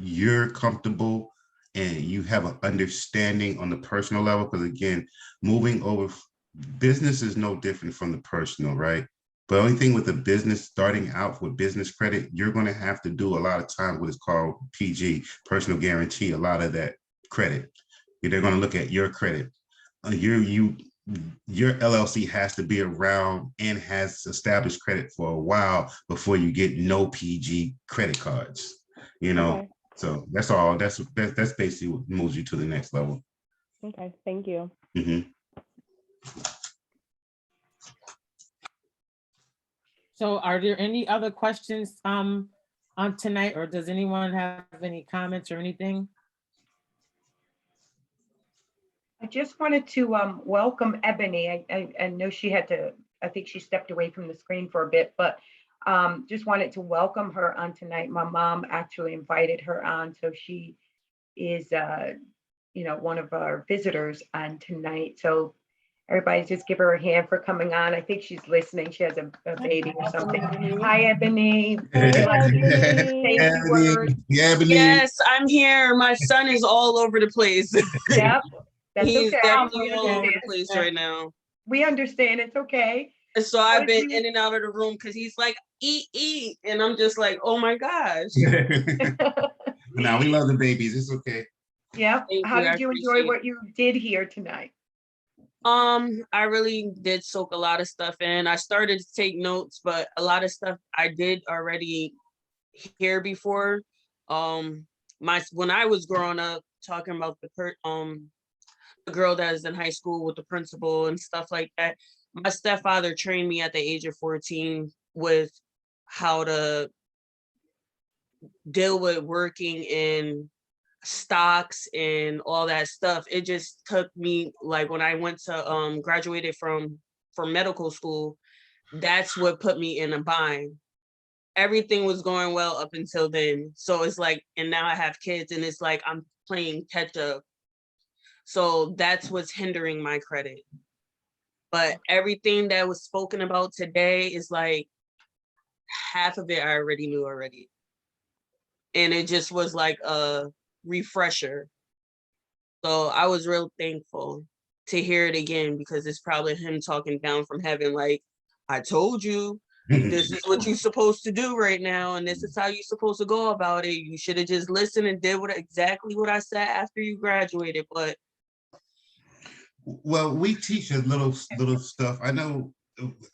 you're comfortable and you have an understanding on the personal level. Because again, moving over, business is no different from the personal, right? But only thing with the business, starting out with business credit, you're going to have to do a lot of times what is called PG, personal guarantee, a lot of that credit. They're going to look at your credit. Your LLC has to be around and has established credit for a while before you get no PG credit cards. Okay. So that's all. That's basically what moves you to the next level. Okay, thank you. Mhm. So are there any other questions on tonight, or does anyone have any comments or anything? I just wanted to welcome Ebony. I know she had to, I think she stepped away from the screen for a bit, but just wanted to welcome her on tonight. My mom actually invited her on, so she is, one of our visitors on tonight. So everybody just give her a hand for coming on. I think she's listening. She has a baby or something. Hi, Ebony. Would you like to say a few words? Yes, I'm here. My son is all over the place. Yep. That's He's okay. definitely all over the place right now. We understand. It's okay. And so I've been in and out of the room because he's like, eat. And I'm just like, oh my gosh. Now we love the babies. It's okay. Yeah. How I did you enjoy appreciate what you did here tonight? I really did soak a lot of stuff in. I started to take notes, but a lot of stuff I did already hear before. When I was growing up, talking about the girl that is in high school with the principal and stuff like that. My stepfather trained me at the age of 14 with how to deal with working in stocks and all that stuff. It just took me, like when I went to graduated from medical school, that's what put me in a bind. Everything was going well up until then. So it's like, and now I have kids and it's like I'm playing catch up. So that's what's hindering my credit. But everything that was spoken about today is like half of it I already knew already. And it just was like a refresher. So I was real thankful to hear it again because it's probably him talking down from heaven like, I told you, this is what you're supposed to do right now, and this is how you're supposed to go about it. You should have just listened and did exactly what I said after you graduated. But well, we teach a little stuff. I know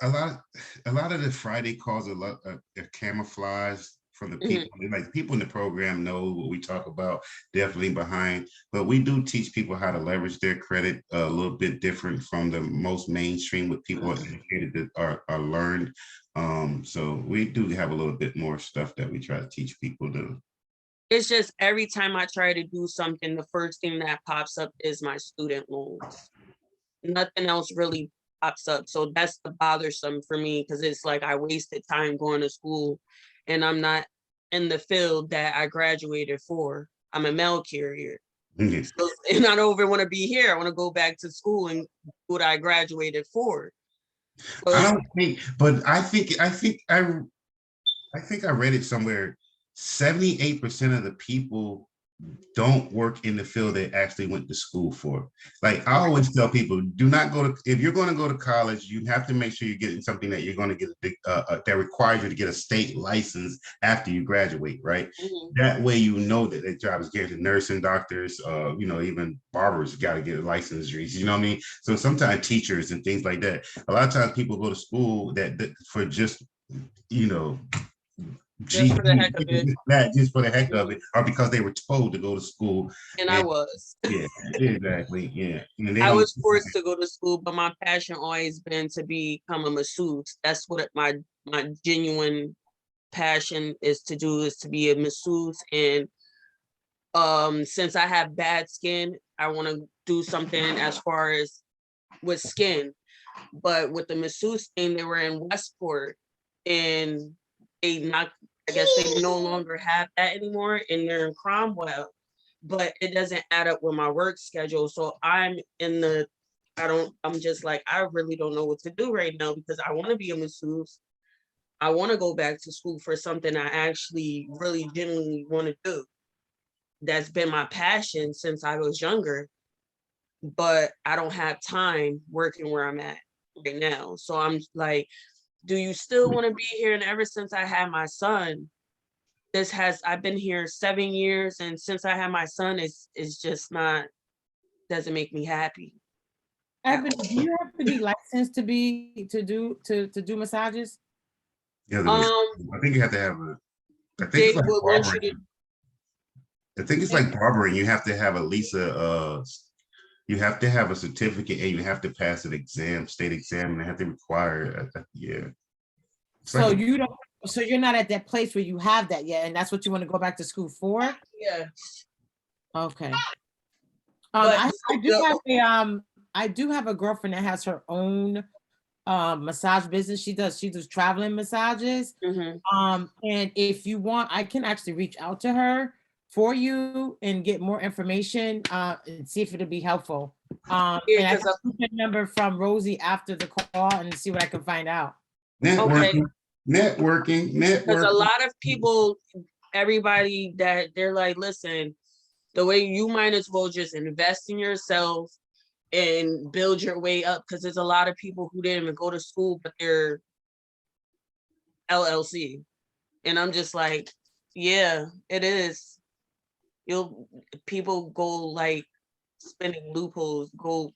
a lot of the Friday calls are camouflage from the people. Like people in the program know what we talk about, definitely behind. But we do teach people how to leverage their credit a little bit different from the most mainstream what people are educated that are learned. So we do have a little bit more stuff that we try to teach people to. It's just every time I try to do something, the first thing that pops up is my student loans. Nothing else really pops up. So that's the bothersome for me because it's like I wasted time going to school and I'm not in the field that I graduated for. I'm a mail carrier. So, and I don't even want to be here. I want to go back to school and do what I graduated for. So I don't think, but I think I read it somewhere. 78% of the people don't work in the field they actually went to school for. Like I always tell people, do not go to, if you're going to go to college, you have to make sure you're getting something that you're going to get that requires you to get a state license after you graduate, right? That way you know that that job is guaranteed. Nursing, doctors, even barbers got to get a license, you know what I mean? So sometimes teachers and things like that. A lot of times people go to school that for just, just for the heck of it. Just for the heck of it, or because they were told to go to school. And I was. Yeah, exactly. Yeah. I was forced to go to school, but my passion always been to become a masseuse. That's what my genuine passion is to do, is to be a masseuse. And since I have bad skin, I want to do something as far as with skin. But with the masseuse thing, they were in Westport and I guess they no longer have that anymore, and they're in Cromwell, but it doesn't add up with my work schedule. So I'm in the I'm just like, I really don't know what to do right now because I want to be a masseuse. I want to go back to school for something I actually really genuinely want to do. That's been my passion since I was younger, but I don't have time working where I'm at right now. So I'm like, do you still want to be here? And ever since I had my son, I've been here 7 years, and since I had my son, it's just not, doesn't make me happy. Ebony, do you have to be licensed to do massages? Yeah, I think you have to have a. I think They it's like would want you barbering. to. I think it's like barbering. You have to have at least you have to have a certificate and you have to pass an exam, state exam, and they have to require. Yeah. It's So like you don't. So you're not at that place where you have that yet, and that's what you want to go back to school for? Yeah. Okay. But I do have a girlfriend that has her own massage business. She does traveling massages. And if you want, I can actually reach out to her for you and get more information and see if it'll be helpful. And I can put your number from Rosie after the call and see what I can find out. networking, networking. Because a lot of people, everybody that they're like, listen, the way you might as well just invest in yourself and build your way up, because there's a lot of people who didn't even go to school, but they're LLC. And I'm just like, yeah, it is. People go like spending loopholes, go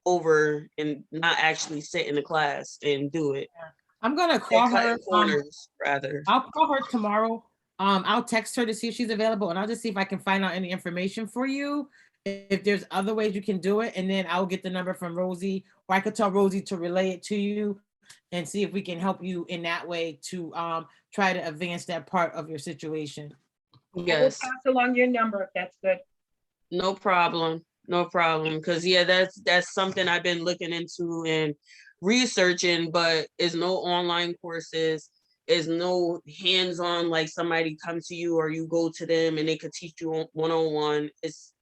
over and not actually sit in the class and do it. I'm gonna call her. Corners, rather. I'll call her tomorrow. I'll text her to see if she's available, and I'll just see if I can find out any information for you. If there's other ways you can do it, and then I'll get the number from Rosie, or I could tell Rosie to relay it to you and see if we can help you in that way to try to advance that part of your situation. Yes. Pass along your number if that's good. No problem. No problem. Because yeah, that's something I've been looking into and researching, but is no online courses, is no hands-on, like somebody come to you or you go to them and they could teach you one-on-one. It's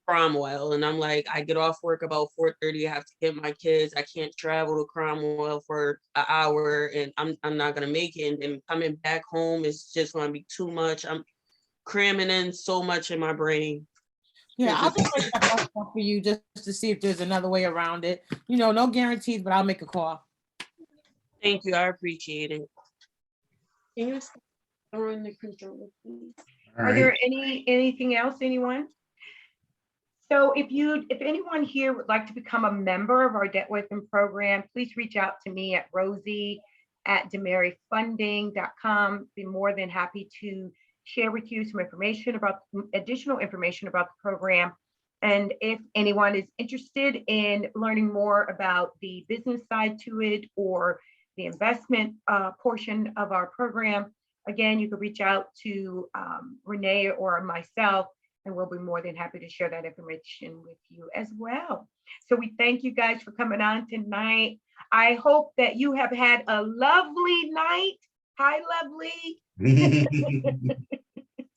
Cromwell. And I'm like, I get off work about 4:30. I have to get my kids. I can't travel to Cromwell for an hour and I'm not gonna make it. And coming back home is just gonna be too much. I'm cramming in so much in my brain. Yeah, I'll just make that phone call for you just to see if there's another way around it. You know, no guarantees, but I'll make a call. Thank you. I appreciate it. Can you throw in the controller, please? Are there anything else, anyone? So if anyone here would like to become a member of our debt waiver program, please reach out to me at rosie@demaryfunding.com. Be more than happy to share with you some additional information about the program. And if anyone is interested in learning more about the business side to it or the investment portion of our program, again, you can reach out to Renee or myself, and we'll be more than happy to share that information with you as well. So we thank you guys for coming on tonight. I hope that you have had a lovely night. Hi, lovely.